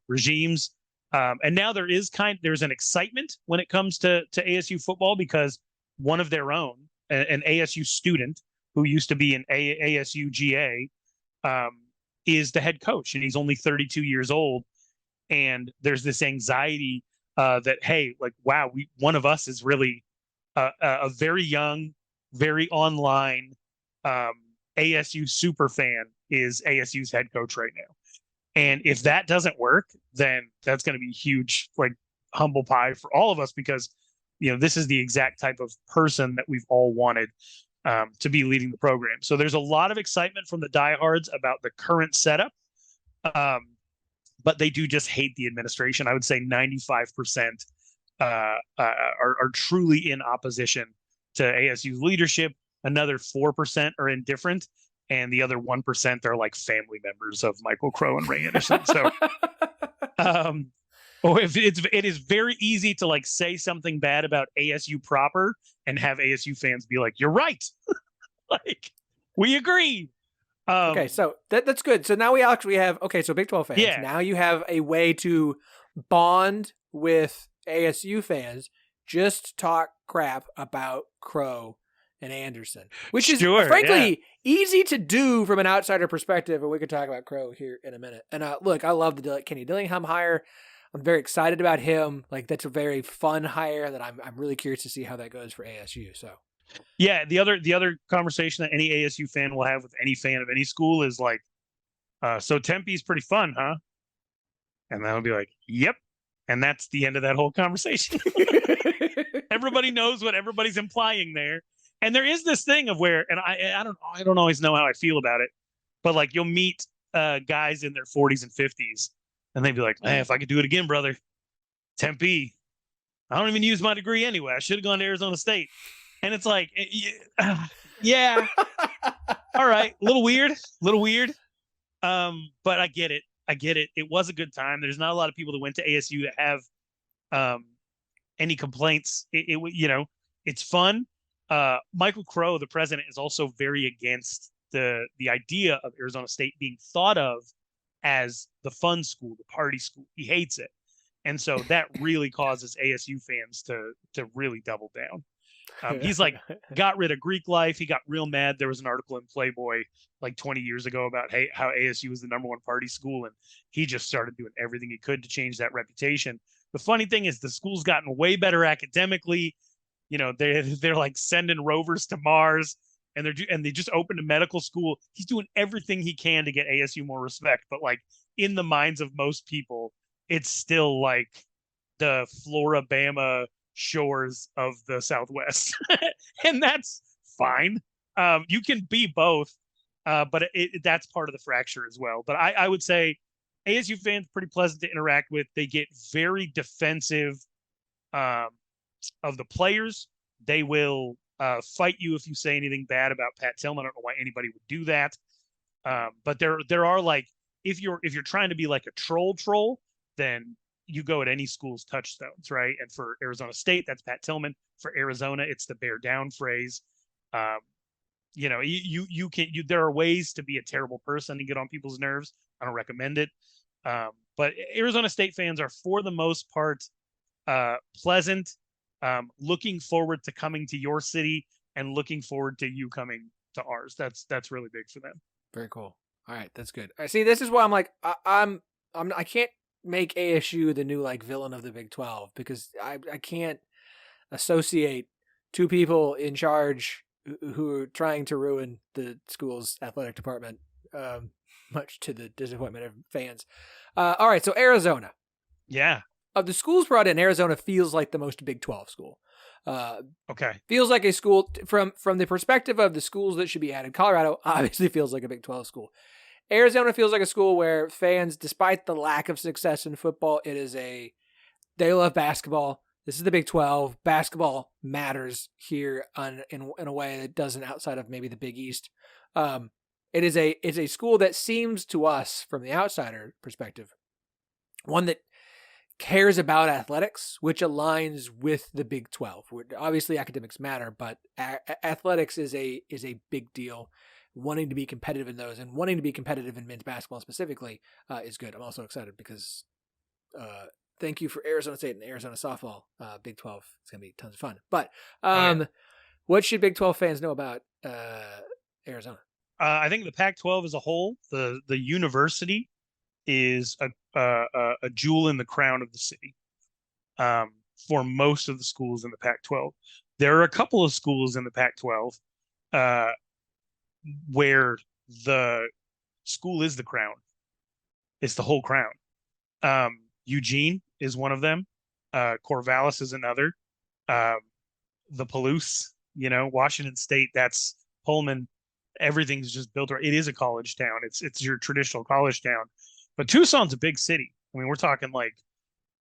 regimes. And now there's an excitement when it comes to ASU football, because one of their own, an ASU student who used to be an ASU GA, is the head coach, and he's only 32 years old. And there's this anxiety that, hey, wow, one of us is really a very young, very online ASU super fan is ASU's head coach right now. And if that doesn't work, then that's going to be huge, like humble pie for all of us, because this is the exact type of person that we've all wanted to be leading the program. So there's a lot of excitement from the diehards about the current setup, but they do just hate the administration. I would say 95% are truly in opposition to ASU's leadership. Another 4% are indifferent, and the other 1% are like family members of Michael Crow and Ray Anderson. So, it is very easy to like say something bad about ASU proper and have ASU fans be like, "You're right," like we agree. Okay, so that's good. So now we actually have so Big 12 fans. Yeah. Now you have a way to bond with ASU fans. Just talk crap about Crow and Anderson, which is frankly easy to do from an outsider perspective. And we could talk about Crow here in a minute. And look, I love the Kenny Dillingham hire. I'm very excited about him. Like, that's a very fun hire that I'm really curious to see how that goes for ASU. So. Yeah, the other conversation that any ASU fan will have with any fan of any school is like, so Tempe's pretty fun, huh? And that'll be like, yep. And that's the end of that whole conversation. Everybody knows what everybody's implying there. And there is this thing of where, and I don't always know how I feel about it, but like you'll meet guys in their 40s and 50s, and they'd be like, "Hey, if I could do it again, brother, Tempe. I don't even use my degree anyway. I should have gone to Arizona State." And it's like, yeah, all right, a little weird. But I get it. It was a good time. There's not a lot of people that went to ASU that have any complaints. It's fun. Michael Crow, the president, is also very against the idea of Arizona State being thought of as the fun school, the party school. He hates it. And so that really causes ASU fans to really double down. He's like got rid of Greek life. He got real mad. There was an article in Playboy like 20 years ago about how ASU was the #1 party school, and he just started doing everything he could to change that reputation. The funny thing is the school's gotten way better academically. They're like sending rovers to Mars, and they just opened a medical school. He's doing everything he can to get ASU more respect, but like in the minds of most people, it's still like the Floribama shores of the Southwest. And that's fine. You can be both, but that's part of the fracture as well. But I would say ASU fans pretty pleasant to interact with. They get very defensive of the players. They will fight you if you say anything bad about Pat Tillman. I don't know why anybody would do that. But there are like, if you're trying to be like a troll, then you go at any school's touchstones, right? And for Arizona State, that's Pat Tillman. For Arizona, it's the bear down phrase. There are ways to be a terrible person and get on people's nerves. I don't recommend it. But Arizona State fans are, for the most part, pleasant, looking forward to coming to your city and looking forward to you coming to ours. That's really big for them. Very cool. All right, that's good. I see. This is why I'm like, I can't make ASU the new like villain of the Big 12, because I can't associate two people in charge who are trying to ruin the school's athletic department, much to the disappointment of fans. All right, so Arizona. Yeah. Of the schools brought in, Arizona feels like the most Big 12 school. Okay. Feels like a school from the perspective of the schools that should be added. Colorado obviously feels like a Big 12 school. Arizona feels like a school where fans, despite the lack of success in football, they love basketball. This is the Big 12. Basketball matters here in a way that doesn't outside of maybe the Big East. It's a school that seems to us, from the outsider perspective, one that cares about athletics, which aligns with the Big 12. Obviously, academics matter, but athletics is a big deal. Wanting to be competitive in those, and wanting to be competitive in men's basketball specifically, is good. I'm also excited because thank you for Arizona State and Arizona softball. Big 12 is going to be tons of fun. But what should Big 12 fans know about Arizona? I think the Pac-12 as a whole, the university is a jewel in the crown of the city for most of the schools in the Pac-12. There are a couple of schools in the Pac-12 where the school is the crown. It's the whole crown. Eugene is one of them. Corvallis is another. The Palouse, Washington State, that's Pullman. Everything's just built right. It is a college town. It's your traditional college town. But Tucson's a big city. I mean, we're talking like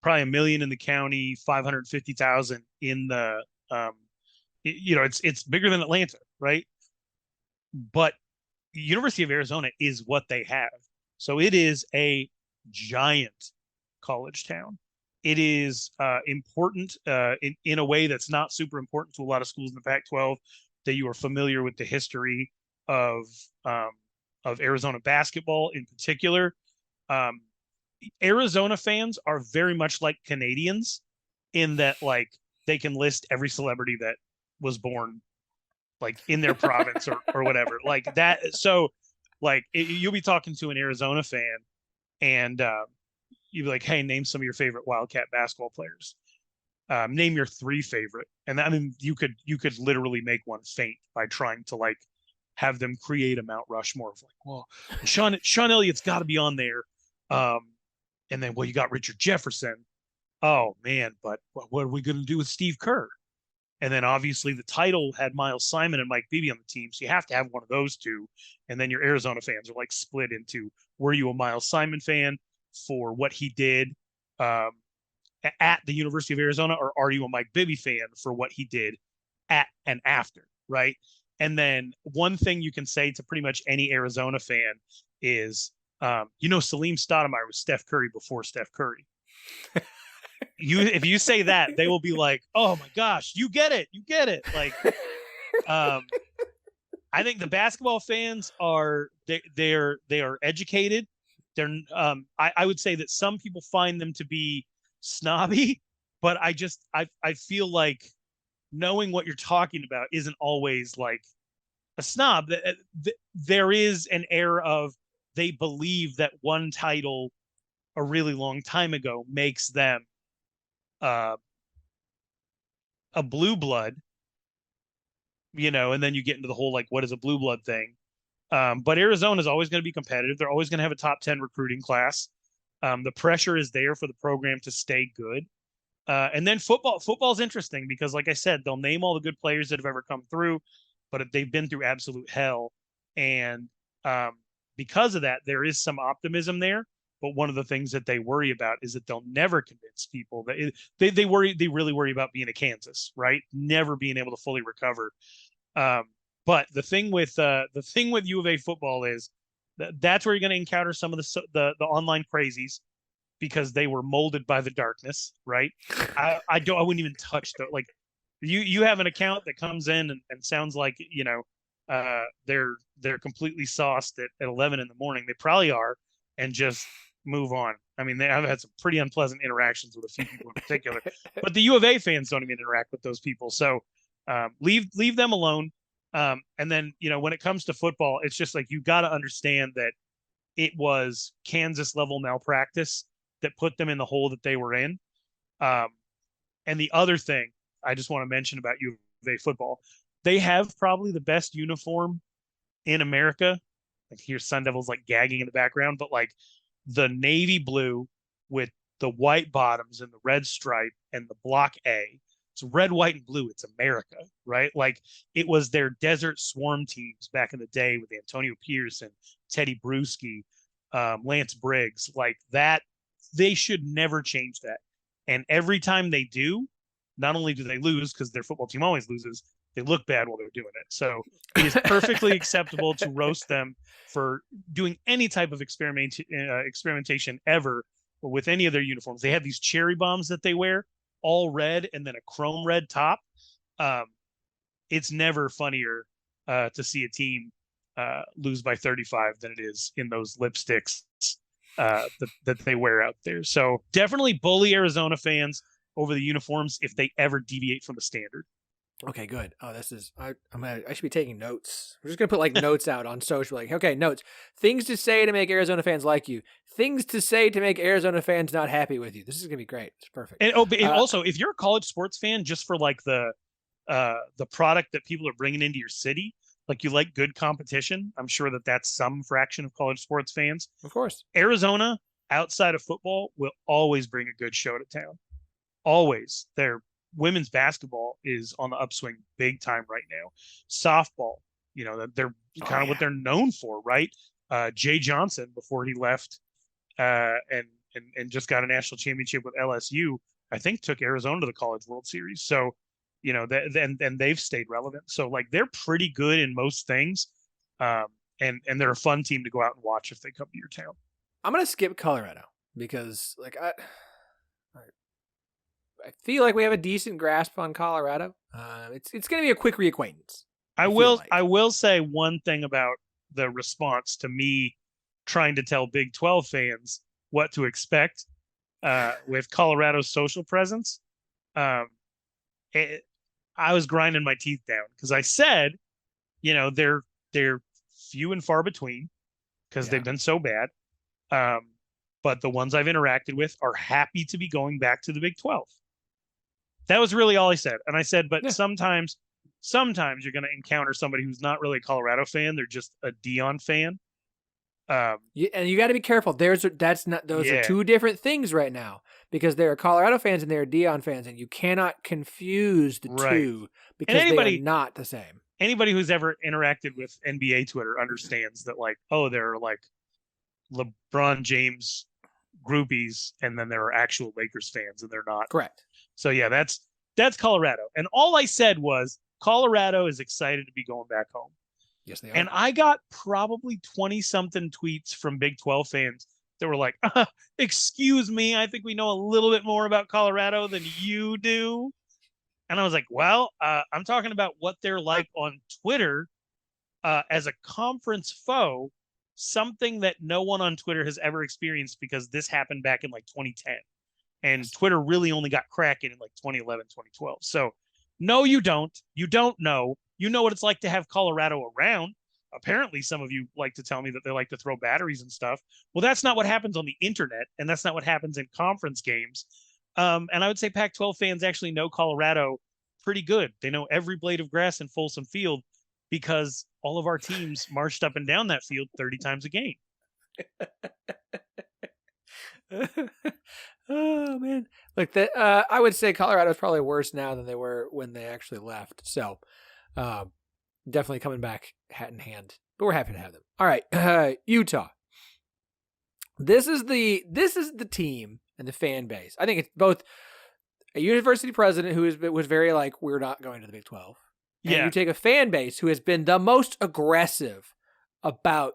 probably 1 million in the county, 550,000 in the it's bigger than Atlanta, right? But University of Arizona is what they have. So it is a giant college town. It is important in a way that's not super important to a lot of schools in the Pac-12, that you are familiar with the history of Arizona basketball in particular. Arizona fans are very much like Canadians in that, like, they can list every celebrity that was born like in their province or whatever like that. So like you'll be talking to an Arizona fan and you'd be like, hey, name some of your favorite Wildcat basketball players. Name your 3 favorite. And I mean, you could literally make one faint by trying to like have them create a Mount Rushmore of like, well, Sean Elliott's got to be on there. And then, well, you got Richard Jefferson. Oh man, but what are we going to do with Steve Kerr? And then obviously the title had Miles Simon and Mike Bibby on the team. So you have to have one of those two. And then your Arizona fans are like split into, were you a Miles Simon fan for what he did at the University of Arizona, or are you a Mike Bibby fan for what he did at and after, right? And then one thing you can say to pretty much any Arizona fan is, Salim Stoudemire was Steph Curry before Steph Curry. If you say that, they will be like, oh my gosh, you get it. Like, I think the basketball fans are they are educated. They're I would say that some people find them to be snobby, but I feel like knowing what you're talking about isn't always like a snob. There is an air of, they believe that one title a really long time ago makes them a blue blood, and then you get into the whole, like, what is a blue blood thing? But Arizona is always going to be competitive. They're always going to have a top 10 recruiting class. The pressure is there for the program to stay good. And then football's interesting because, like I said, they'll name all the good players that have ever come through, but they've been through absolute hell. And because of that, there is some optimism there. But one of the things that they worry about is that they'll never convince people that they really worry about being a Kansas, right? Never being able to fully recover. But the thing with U of A football is that's where you're going to encounter some of the online crazies, because they were molded by the darkness, right? I wouldn't even touch like you have an account that comes in and sounds like they're completely sauced at 11 in the morning. They probably are, and just move on. I mean, I've had some pretty unpleasant interactions with a few people in particular, but the U of A fans don't even interact with those people. So leave them alone. And then, when it comes to football, it's just like, you got to understand that it was Kansas level malpractice that put them in the hole that they were in. And the other thing I just want to mention about U of A football, they have probably the best uniform in America. Like, here's Sun Devils like gagging in the background, but like the navy blue with the white bottoms and the red stripe and the block A. It's red, white, and blue. It's America, right? Like, it was their Desert Swarm teams back in the day with Antonio Pierce and Teddy Bruschi, Lance Briggs, like that. They should never change that. And every time they do, not only do they lose, because their football team always loses, they look bad while they're doing it. So it is perfectly acceptable to roast them for doing any type of experimentation ever with any of their uniforms. They have these cherry bombs that they wear, all red, and then a chrome red top. It's never funnier to see a team lose by 35 than it is in those lipsticks that they wear out there. So definitely bully Arizona fans over the uniforms if they ever deviate from the standard. Okay, good. Oh, this is I should be taking notes. We're just gonna put like notes out on social, like, okay, notes, things to say to make Arizona fans like you, things to say to make Arizona fans not happy with you. This is gonna be great. It's perfect. And also, if you're a college sports fan, just for like the the product that people are bringing into your city. Like, you like good competition. I'm sure that that's some fraction of college sports fans. Of course. Arizona, outside of football, will always bring a good show to town. Always. Their women's basketball is on the upswing big time right now. Softball, they're kind of what they're known for, right? Jay Johnson, before he left and just got a national championship with LSU, I think took Arizona to the College World Series. So, and they've stayed relevant. So, like, they're pretty good in most things. And they're a fun team to go out and watch if they come to your town. I'm going to skip Colorado because, like, I feel like we have a decent grasp on Colorado. It's going to be a quick reacquaintance. I will say one thing about the response to me trying to tell Big 12 fans what to expect with Colorado's social presence. I was grinding my teeth down because I said, they're few and far between because they've been so bad. But the ones I've interacted with are happy to be going back to the Big 12. That was really all I said. And I said, but sometimes you're going to encounter somebody who's not really a Colorado fan. They're just a Dion fan. And you got to be careful. Those are two different things right now, because there are Colorado fans and there are Dion fans, and you cannot confuse the two because they are not the same. Anybody who's ever interacted with NBA Twitter understands that, like, there are like LeBron James groupies, and then there are actual Lakers fans, and they're not. Correct. So yeah, that's Colorado. And all I said was Colorado is excited to be going back home. Yes, they are. And I got probably 20-something tweets from Big 12 fans that were like, excuse me, I think we know a little bit more about Colorado than you do. And I was like, well, I'm talking about what they're like on Twitter as a conference foe, something that no one on Twitter has ever experienced, because this happened back in like 2010. And Twitter really only got cracking in like 2011, 2012. So no, you don't. You don't know. You know what it's like to have Colorado around. Apparently, some of you like to tell me that they like to throw batteries and stuff. Well, that's not what happens on the internet, and that's not what happens in conference games. And I would say Pac-12 fans actually know Colorado pretty good. They know every blade of grass in Folsom Field because all of our teams marched up and down that field 30 times a game. Oh man, look, I would say Colorado is probably worse now than they were when they actually left. So, definitely coming back hat in hand, but we're happy to have them. All right, Utah. This is the team and the fan base. I think it's both a university president who was very like, we're not going to the Big 12. And you take a fan base who has been the most aggressive about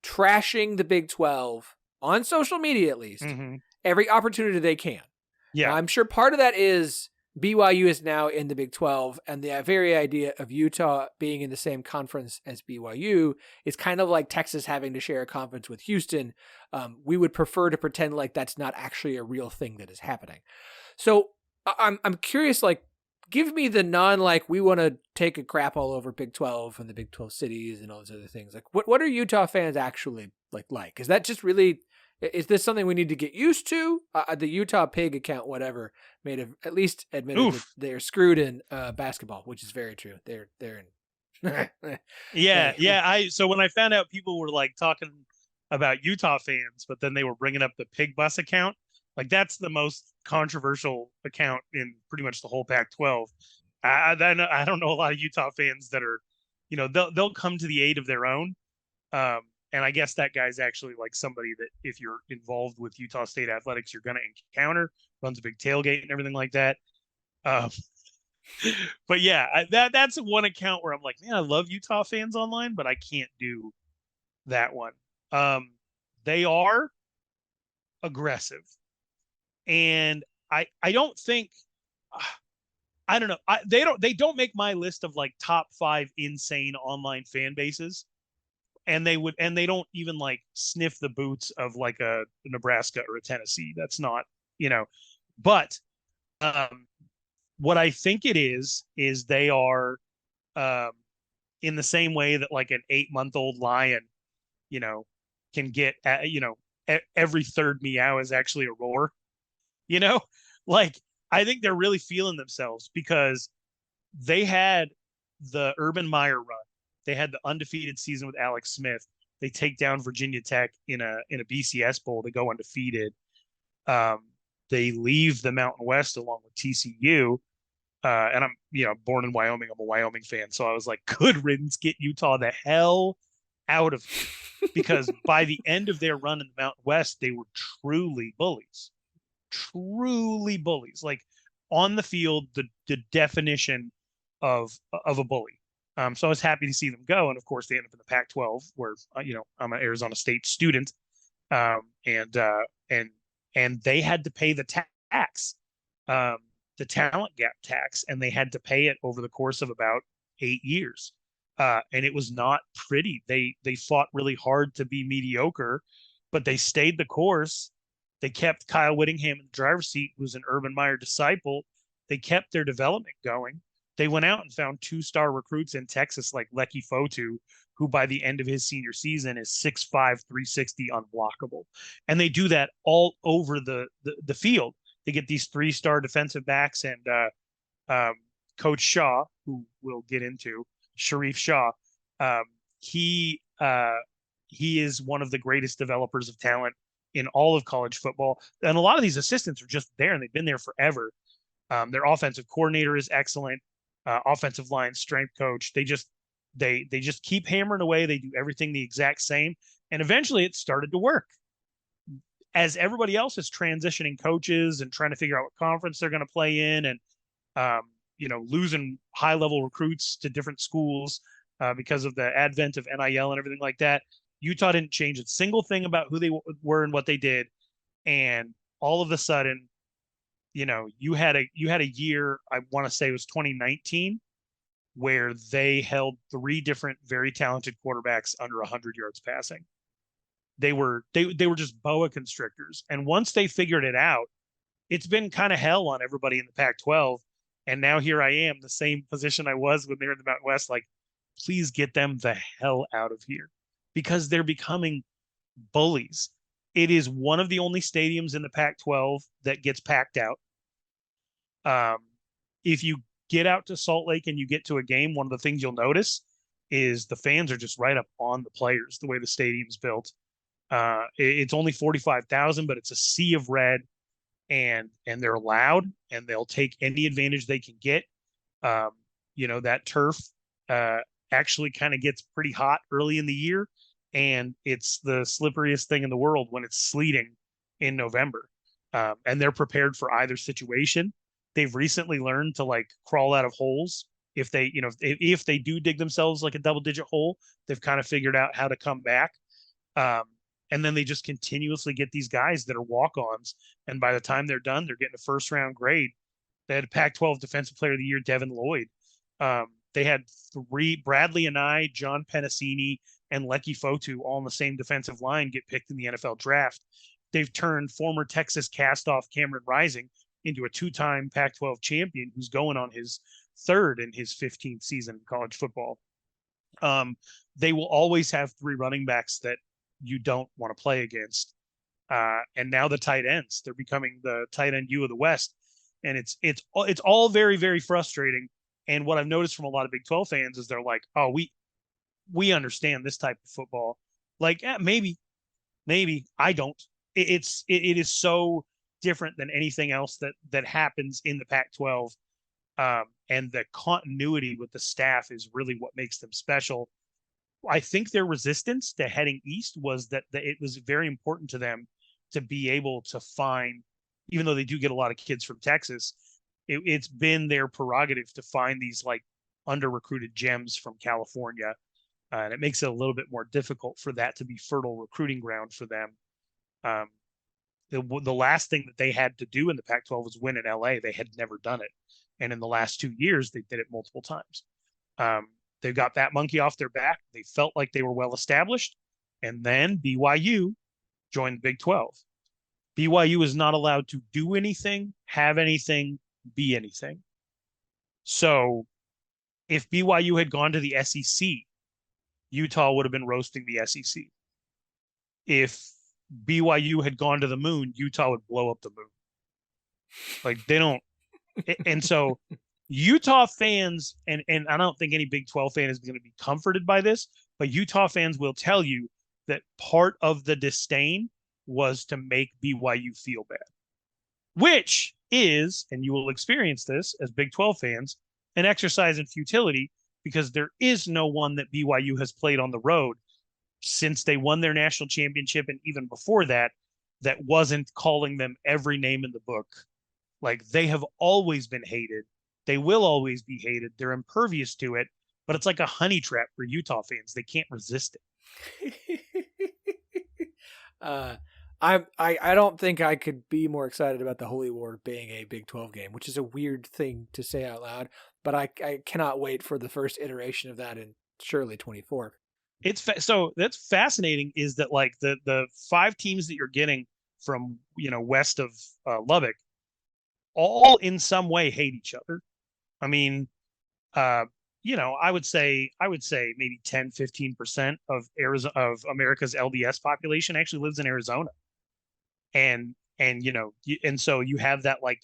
trashing the Big 12 on social media, at least, every opportunity they can. Yeah. Now, I'm sure part of that is BYU is now in the Big 12, and the very idea of Utah being in the same conference as BYU is kind of like Texas having to share a conference with Houston. We would prefer to pretend like that's not actually a real thing that is happening. So I'm curious, like, give me the like, we want to take a crap all over Big 12 and the Big 12 cities and all those other things. Like, what are Utah fans actually like? Is that just really... Is this something we need to get used to? The Utah Pig account, whatever, at least admitted that they're screwed in basketball, which is very true. They're in. So when I found out people were like talking about Utah fans, but then they were bringing up the Pig Bus account, like that's the most controversial account in pretty much the whole Pac-12. I don't know a lot of Utah fans that are, they'll come to the aid of their own. And I guess that guy's actually like somebody that if you're involved with Utah State athletics, you're going to encounter, runs a big tailgate and everything like that. But yeah, that's one account where I'm like, man, I love Utah fans online, but I can't do that one. They are aggressive. And I don't think, I don't know. They don't make my list of like top 5 insane online fan bases. And they don't even like sniff the boots of like a Nebraska or a Tennessee. That's not, but what I think it is they are in the same way that like an 8-month-old lion, can get, every third meow is actually a roar, like I think they're really feeling themselves because they had the Urban Meyer run. They had the undefeated season with Alex Smith. They take down Virginia Tech in a BCS bowl. They go undefeated. Um, they leave the Mountain West along with TCU. And I'm, born in Wyoming. I'm a Wyoming fan. So I was like, good riddance, get Utah the hell out of here. Because by the end of their run in the Mountain West, they were truly bullies. Truly bullies. Like on the field, the definition of a bully. So I was happy to see them go. And of course, they end up in the Pac-12, where, I'm an Arizona State student. And they had to pay the tax. The talent gap tax, and they had to pay it over the course of about 8 years. And it was not pretty. They fought really hard to be mediocre, but they stayed the course. They kept Kyle Whittingham in the driver's seat, who's an Urban Meyer disciple. They kept their development going. They went out and found 2-star recruits in Texas like Lecky Fotu, who by the end of his senior season is 6'5", 360, unblockable. And they do that all over the field. They get these 3-star defensive backs, and Coach Shaw, who we'll get into, Sharif Shaw, he is one of the greatest developers of talent in all of college football. And a lot of these assistants are just there, and they've been there forever. Their offensive coordinator is excellent. Offensive line strength coach. They just keep hammering away. They do everything the exact same, and eventually it started to work. As everybody else is transitioning coaches and trying to figure out what conference they're going to play in, and losing high-level recruits to different schools because of the advent of NIL and everything like that, Utah didn't change a single thing about who they were and what they did. And all of a sudden, you had a year, I want to say it was 2019, where they held 3 different very talented quarterbacks under 100 yards passing. They were just boa constrictors. And once they figured it out, it's been kind of hell on everybody in the Pac-12. And now here I am, the same position I was when they were in the Mountain West. Like, please get them the hell out of here, because they're becoming bullies. It is one of the only stadiums in the Pac-12 that gets packed out. If you get out to Salt Lake and you get to a game, one of the things you'll notice is the fans are just right up on the players, the way the stadium's built. It's only 45,000, but it's a sea of red, and they're loud, and they'll take any advantage they can get. That turf actually kind of gets pretty hot early in the year, and it's the slipperiest thing in the world when it's sleeting in November. And they're prepared for either situation. They've recently learned to crawl out of holes. If they do dig themselves like a double-digit hole, they've kind of figured out how to come back. And then they just continuously get these guys that are walk-ons. And by the time they're done, they're getting a first-round grade. They had a Pac-12 Defensive Player of the Year, Devin Lloyd. They had 3, Bradley and I, John Penasini, and Lecky Fotu, all on the same defensive line, get picked in the NFL draft. They've turned former Texas cast-off Cameron Rising into a 2-time Pac-12 champion who's going on his 3rd in his 15th season in college football. They will always have 3 running backs that you don't want to play against. And now the tight ends, they're becoming the tight end U of the West. And it's all very, very frustrating. And what I've noticed from a lot of Big 12 fans is they're like, oh, we understand this type of football. Maybe I don't. It is so different than anything else that happens in the Pac-12. And the continuity with the staff is really what makes them special. I think their resistance to heading east was that it was very important to them to be able to find, even though they do get a lot of kids from Texas, it's been their prerogative to find these under-recruited gems from California. And it makes it a little bit more difficult for that to be fertile recruiting ground for them. The last thing that they had to do in the Pac-12 was win in LA. They had never done it. And in the last 2 years, they did it multiple times. They got that monkey off their back. They felt like they were well established. And then BYU joined the Big 12. BYU is not allowed to do anything, have anything, be anything. So if BYU had gone to the SEC, Utah would have been roasting the SEC. If BYU had gone to the moon, Utah would blow up the moon. They don't. And so Utah fans, and I don't think any Big 12 fan is going to be comforted by this, but Utah fans will tell you that part of the disdain was to make BYU feel bad, which is, and you will experience this as Big 12 fans, an exercise in futility, because there is no one that BYU has played on the road since they won their national championship, and even before that, that wasn't calling them every name in the book. Like, they have always been hated. They will always be hated. They're impervious to it, but it's like a honey trap for Utah fans. They can't resist it. I don't think I could be more excited about the Holy War being a Big 12 game, which is a weird thing to say out loud, but I cannot wait for the first iteration of that in surely 24. So that's fascinating, is that like the 5 teams that you're getting from, west of Lubbock, all in some way hate each other. I mean, I would say maybe 10-15% of America's LDS population actually lives in Arizona. And so you have that like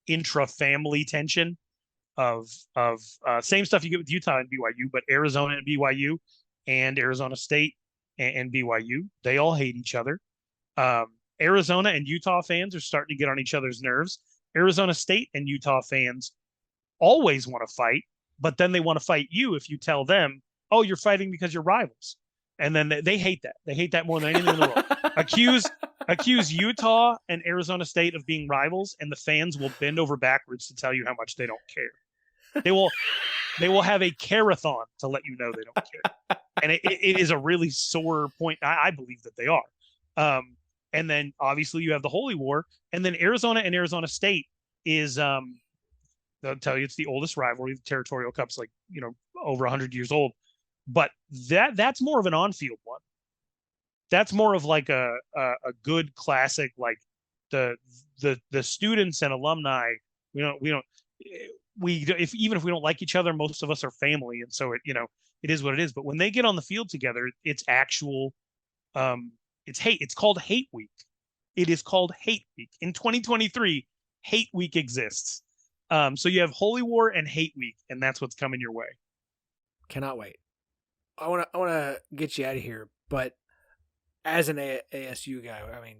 intra-family tension of same stuff you get with Utah and BYU, but Arizona and BYU and Arizona State and BYU, they all hate each other. Arizona and Utah fans are starting to get on each other's nerves. Arizona State and Utah fans always want to fight, but then they want to fight you if you tell them, oh, you're fighting because you're rivals. And then they hate that. They hate that more than anything in the world. Accuse Utah and Arizona State of being rivals, and the fans will bend over backwards to tell you how much they don't care. They will have a care-a-thon to let you know they don't care. And it is a really sore point. I believe that they are. And then obviously you have the Holy War, and then Arizona and Arizona State is they'll tell you it's the oldest rivalry. The Territorial Cup's like, over 100 years old. But that's more of an on-field one. That's more of like a good classic, like the students and alumni. Even if we don't like each other, most of us are family, and so it is what it is. But when they get on the field together, it's actual. It's hate. It's called Hate Week. It is called Hate Week. In 2023, Hate Week exists. So you have Holy War and Hate Week, and that's what's coming your way. Cannot wait. I want to get you out of here, but as an ASU guy, I mean,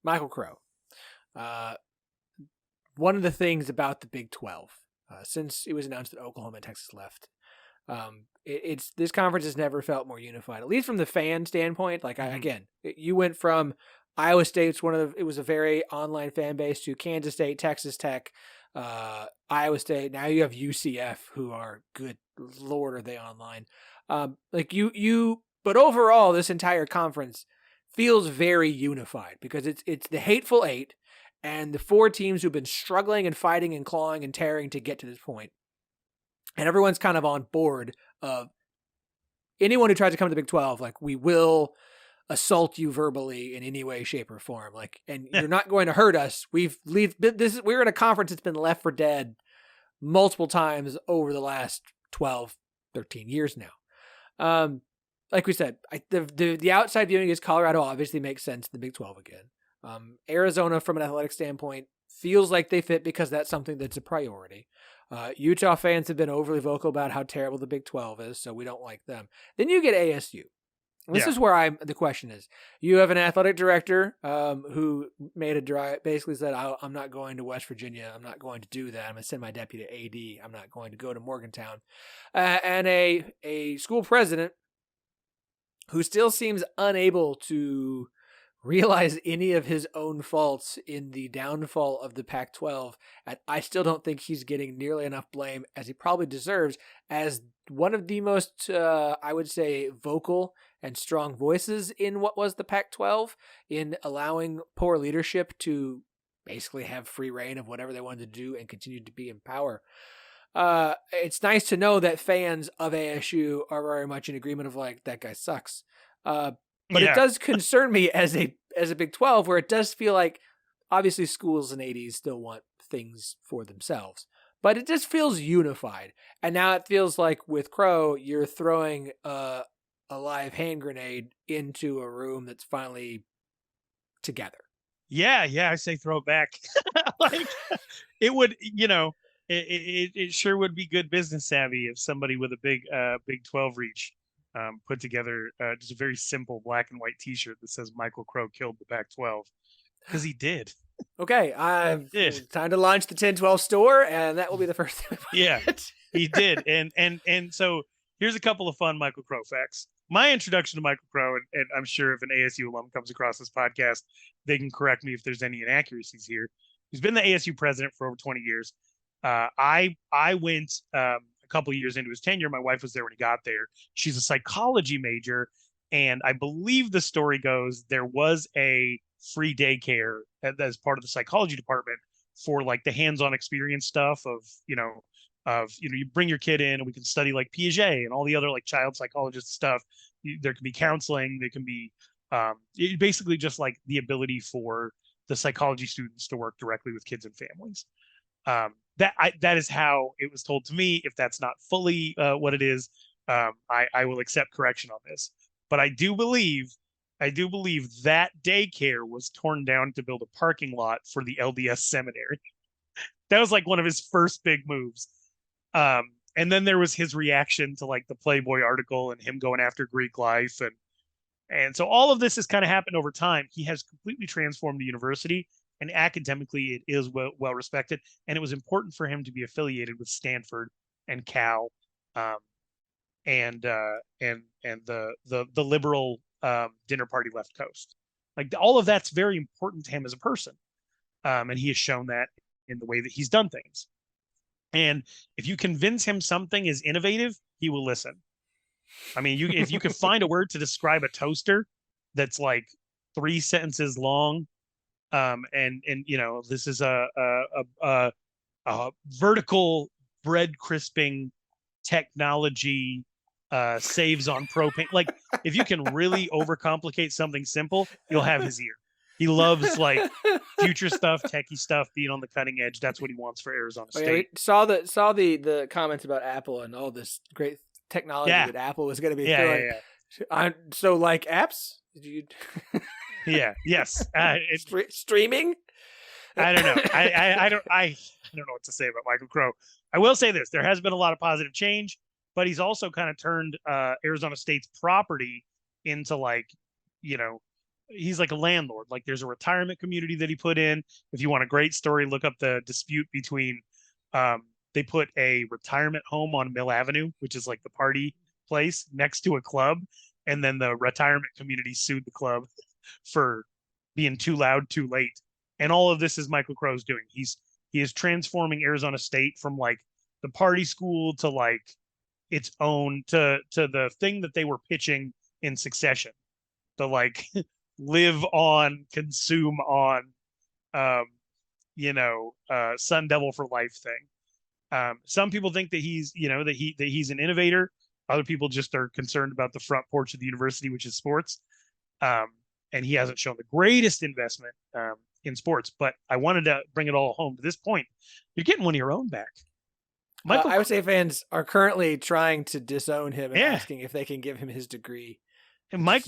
Michael Crow. One of the things about the Big 12, since it was announced that Oklahoma and Texas left, this conference has never felt more unified, at least from the fan standpoint. Like, you went from Iowa State's it was a very online fan base, to Kansas State, Texas Tech, Iowa State. Now you have UCF, who are, good Lord, are they online? But overall, this entire conference feels very unified, because it's the Hateful Eight and the 4 teams who've been struggling and fighting and clawing and tearing to get to this point. And everyone's kind of on board of anyone who tries to come to the Big 12, like, we will assault you verbally in any way, shape, or form. Like, and you're not going to hurt us. We're in a conference that's been left for dead multiple times over the last 12, 13 years now. Like we said, the outside viewing is Colorado obviously makes sense in the Big 12 again. Arizona, from an athletic standpoint, feels like they fit because that's something that's a priority. Utah fans have been overly vocal about how terrible the Big 12 is, so we don't like them. Then you get ASU. This is where the question is. You have an athletic director who made a drive, basically said, I'm not going to West Virginia. I'm not going to do that. I'm going to send my deputy to AD. I'm not going to go to Morgantown. And a school president who still seems unable to realize any of his own faults in the downfall of the Pac-12. And I still don't think he's getting nearly enough blame, as he probably deserves, as one of the most, I would say, vocal and strong voices in what was the Pac-12, in allowing poor leadership to basically have free reign of whatever they wanted to do and continue to be in power. It's nice to know that fans of ASU are very much in agreement of, like, that guy sucks. But it does concern me as a Big 12, where it does feel like, obviously, schools and ADs still want things for themselves, but it just feels unified. And now it feels like with Crow, you're throwing a live hand grenade into a room that's finally together. Yeah, I say throw it back. Like, it would, it sure would be good business savvy if somebody with a Big 12 reach put together just a very simple black and white T-shirt that says Michael Crow killed the Pac-12, because he did. Okay, time to launch the 1012 store, and that will be the first thing. Yeah, he did. And so here's a couple of fun Michael Crow facts. My introduction to Michael Crow, and I'm sure if an ASU alum comes across this podcast, they can correct me if there's any inaccuracies here. He's been the ASU president for over 20 years. I went a couple of years into his tenure. My wife was there when he got there. She's a psychology major, and I believe the story goes there was a free daycare as part of the psychology department for like the hands-on experience stuff of you bring your kid in and we can study like Piaget and all the other like child psychologist stuff. There can be counseling. There can be basically just like the ability for the psychology students to work directly with kids and families. That is how it was told to me. If that's not fully what it is, I will accept correction on this. But I do believe that daycare was torn down to build a parking lot for the LDS seminary. That was like one of his first big moves. And then there was his reaction to like the Playboy article and him going after Greek life. And so all of this has kind of happened over time. He has completely transformed the university, and academically it is well respected. And it was important for him to be affiliated with Stanford and Cal, and the liberal dinner party left coast. Like all of that's very important to him as a person. And he has shown that in the way that he's done things. And if you convince him something is innovative, he will listen. I mean, if you could find a word to describe a toaster that's like 3 sentences long, and this is a vertical bread crisping technology, saves on propane. Like if you can really overcomplicate something simple, you'll have his ear. He loves like future stuff, techie stuff, being on the cutting edge. That's what he wants for Arizona State. Okay, saw the comments about Apple and all this great technology that Apple was going to be throwing. So like apps? Did you? Yes. Streaming? I don't know. I don't know what to say about Michael Crow. I will say this: there has been a lot of positive change, but he's also kind of turned Arizona State's property into like, he's like a landlord. Like there's a retirement community that he put in. If you want a great story, look up the dispute between, they put a retirement home on Mill Avenue, which is like the party place next to a club. And then the retirement community sued the club for being too loud, too late. And all of this is Michael Crow's doing. He is transforming Arizona State from like the party school to like its own, to the thing that they were pitching in Succession, the like live on, consume on, Sun Devil for life thing. Some people think that he's an innovator. Other people just are concerned about the front porch of the university, which is sports. And he hasn't shown the greatest investment in sports. But I wanted to bring it all home to this point. You're getting one of your own back. Iowa State fans are currently trying to disown him and asking if they can give him his degree. And Mike,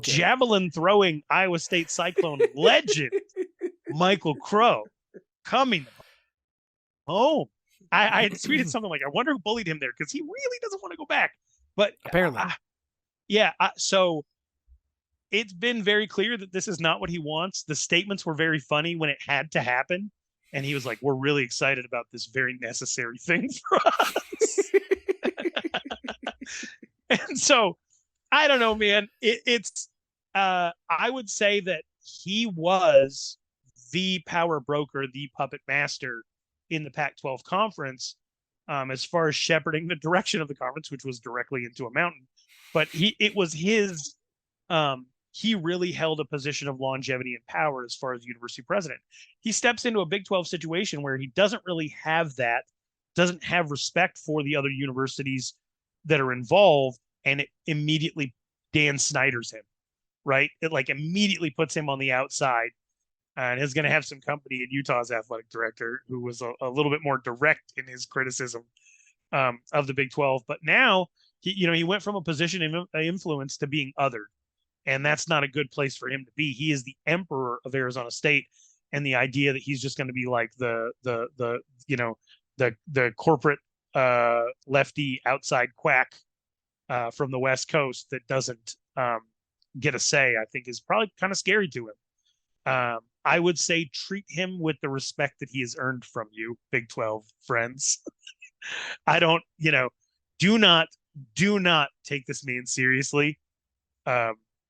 javelin throwing Iowa State Cyclone legend Michael Crow coming home. I tweeted something like, I wonder who bullied him there, because he really doesn't want to go back. But apparently, so it's been very clear that this is not what he wants. The statements were very funny when it had to happen. And he was like, we're really excited about this very necessary thing for us. And so, I don't know, man. I would say that he was the power broker, the puppet master in the Pac-12 conference, as far as shepherding the direction of the conference, which was directly into a mountain. But he really held a position of longevity and power as far as university president. He steps into a Big 12 situation where he doesn't really have that, doesn't have respect for the other universities that are involved, and it immediately Dan Snyder's him, right? It like immediately puts him on the outside, and is going to have some company in Utah's athletic director, who was a little bit more direct in his criticism of the Big 12. But now he went from a position of influence to being othered. And that's not a good place for him to be. He is the emperor of Arizona State. and the idea that he's just going to be like the you know the corporate lefty outside quack from the West Coast that doesn't get a say, I think is probably kind of scary to him. I would say treat him with the respect that he has earned from you, Big 12 friends. I don't, do not take this man seriously,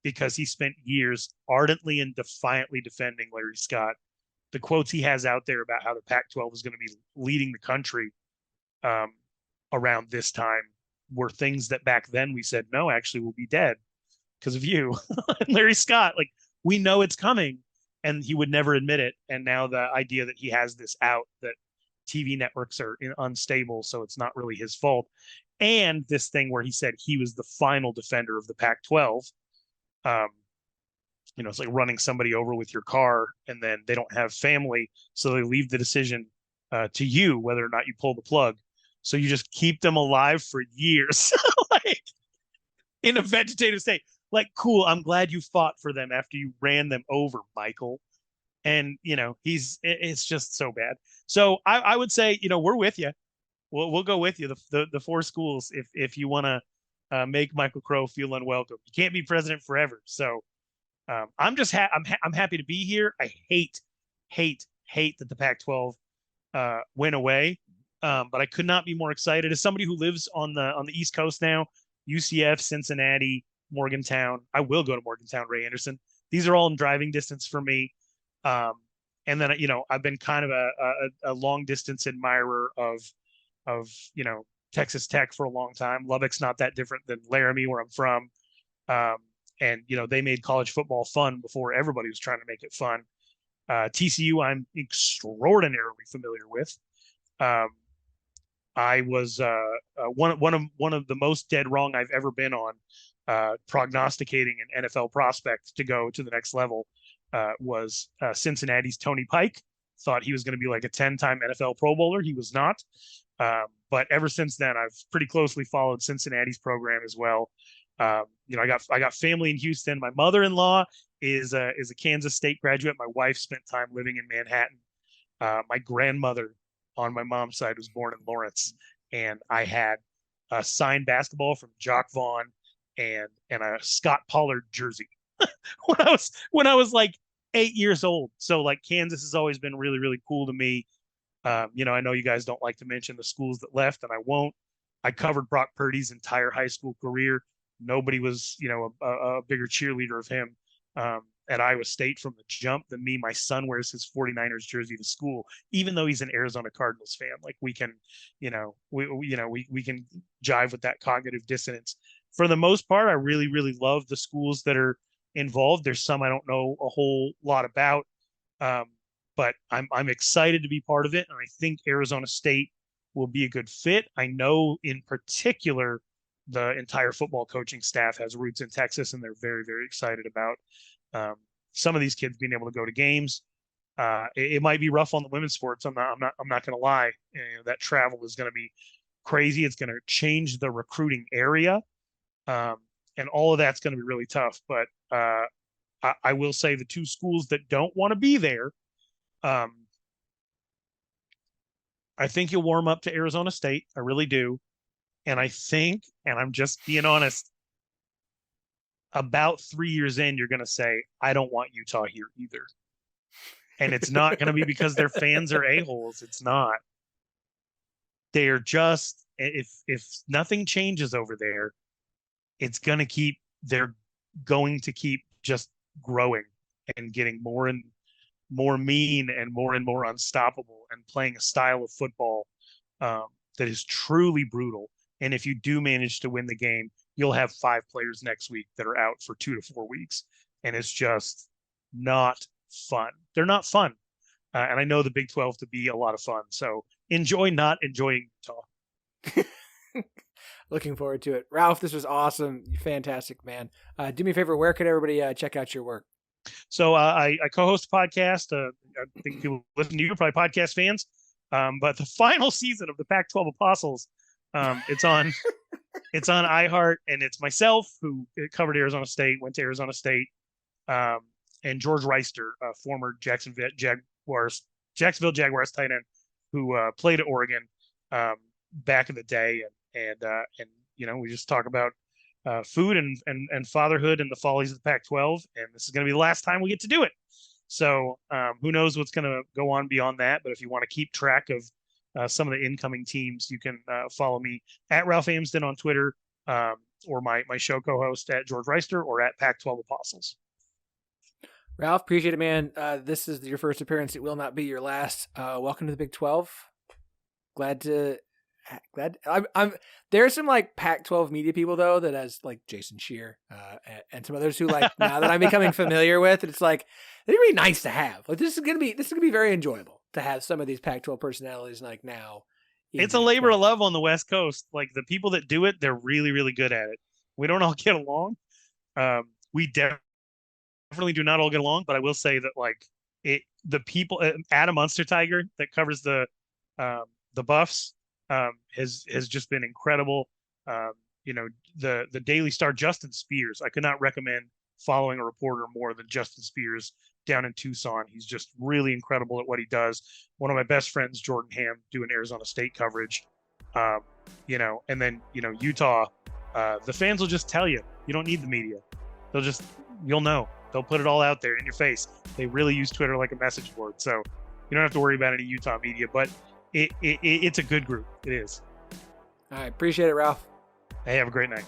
because he spent years ardently and defiantly defending Larry Scott. The quotes he has out there about how the Pac-12 is going to be leading the country around this time were things that back then we said, no, actually we'll be dead because of you. And Larry Scott, like, we know it's coming, and he would never admit it. And now the idea that he has this out, that TV networks are unstable, so it's not really his fault. And this thing where he said he was the final defender of the Pac-12. It's like running somebody over with your car, and then they don't have family, so they leave the decision to you whether or not you pull the plug. So you just keep them alive for years, like in a vegetative state. Like, cool, I'm glad you fought for them after you ran them over, Michael. And it's just so bad. So I would say, we're with you. We'll go with you. The four schools, if you want to make Michael Crow feel unwelcome. You can't be president forever. So I'm just I'm happy to be here. I hate that the Pac-12 went away, but I could not be more excited. As somebody who lives on the East Coast now, UCF, Cincinnati, Morgantown. I will go to Morgantown, Ray Anderson. These are all in driving distance for me. And then I've been kind of a long distance admirer of Texas Tech for a long time. Lubbock's not that different than Laramie, where I'm from. And they made college football fun before everybody was trying to make it fun. TCU, I'm extraordinarily familiar with. I was one of the most dead wrong I've ever been on, prognosticating an NFL prospect to go to the next level. Was Cincinnati's Tony Pike. Thought he was going to be like a 10-time NFL Pro Bowler. He was not. But ever since then, I've pretty closely followed Cincinnati's program as well. I got family in Houston. My mother-in-law is a Kansas State graduate. My wife spent time living in Manhattan. My grandmother on my mom's side was born in Lawrence, and I had a signed basketball from Jock Vaughn and a Scott Pollard jersey when I was like 8 years old. So like Kansas has always been really, really cool to me. I know you guys don't like to mention the schools that left, and I won't. I covered Brock Purdy's entire high school career. Nobody was, a bigger cheerleader of him at Iowa State from the jump than me. My son wears his 49ers jersey to school, even though he's an Arizona Cardinals fan. Like we can, we can jive with that cognitive dissonance. For the most part, I really, really love the schools that are involved. There's some I don't know a whole lot about, but I'm excited to be part of it, and I think Arizona State will be a good fit. I know in particular the entire football coaching staff has roots in Texas, and they're very, very excited about some of these kids being able to go to games. It might be rough on the women's sports. I'm not going to lie. That travel is going to be crazy. It's going to change the recruiting area, and all of that's going to be really tough. But I will say the two schools that don't want to be there, I think you'll warm up to Arizona State. I really do. And I think, and I'm just being honest, about 3 years in, you're going to say, I don't want Utah here either. And it's not going to be because their fans are a-holes. It's not. They're just, if nothing changes over there, they're going to keep just growing and getting more and more mean and more unstoppable, and playing a style of football that is truly brutal. And if you do manage to win the game, you'll have 5 players next week that are out for 2 to 4 weeks. And it's just not fun. They're not fun. And I know the Big 12 to be a lot of fun. So enjoy not enjoying Utah. Looking forward to it. Ralph, this was awesome. Fantastic, man. Do me a favor. Where can everybody check out your work? So I co-host a podcast. I think people listen to you, probably podcast fans. But the final season of the Pac-12 Apostles, it's on iHeart, and it's myself who covered Arizona State, went to Arizona State, and George Reister, former Jacksonville Jaguars tight end, who played at Oregon back in the day, and we just talk about food and fatherhood and the follies of the Pac-12, and this is going to be the last time we get to do it. So who knows what's going to go on beyond that? But if you want to keep track of some of the incoming teams, you can follow me at Ralph Amsden on Twitter, or my show co-host at George Reister, or at Pac-12 Apostles. Ralph, appreciate it, man. This is your first appearance. It will not be your last. Welcome to the Big 12. Glad. I'm there's some like Pac-12 media people though that has like Jason Shear and some others who like now that I'm becoming familiar with, it's like they're really nice to have. Like this is gonna be very enjoyable to have some of these Pac-12 personalities like now. It's a labor of love on the West Coast. Like the people that do it, they're really, really good at it. We don't all get along. We definitely do not all get along, but I will say that like the people, Adam Unstertiger that covers the Buffs, has just been incredible. The Daily Star, Justin Spears. I could not recommend following a reporter more than Justin Spears down in Tucson. He's just really incredible at what he does. One of my best friends, Jordan Ham, doing Arizona State coverage. And then Utah. The fans will just tell you. You don't need the media. You'll know. They'll put it all out there in your face. They really use Twitter like a message board, so you don't have to worry about any Utah media. But it's a good group. It is. All right, appreciate it, Ralph. Hey, have a great night.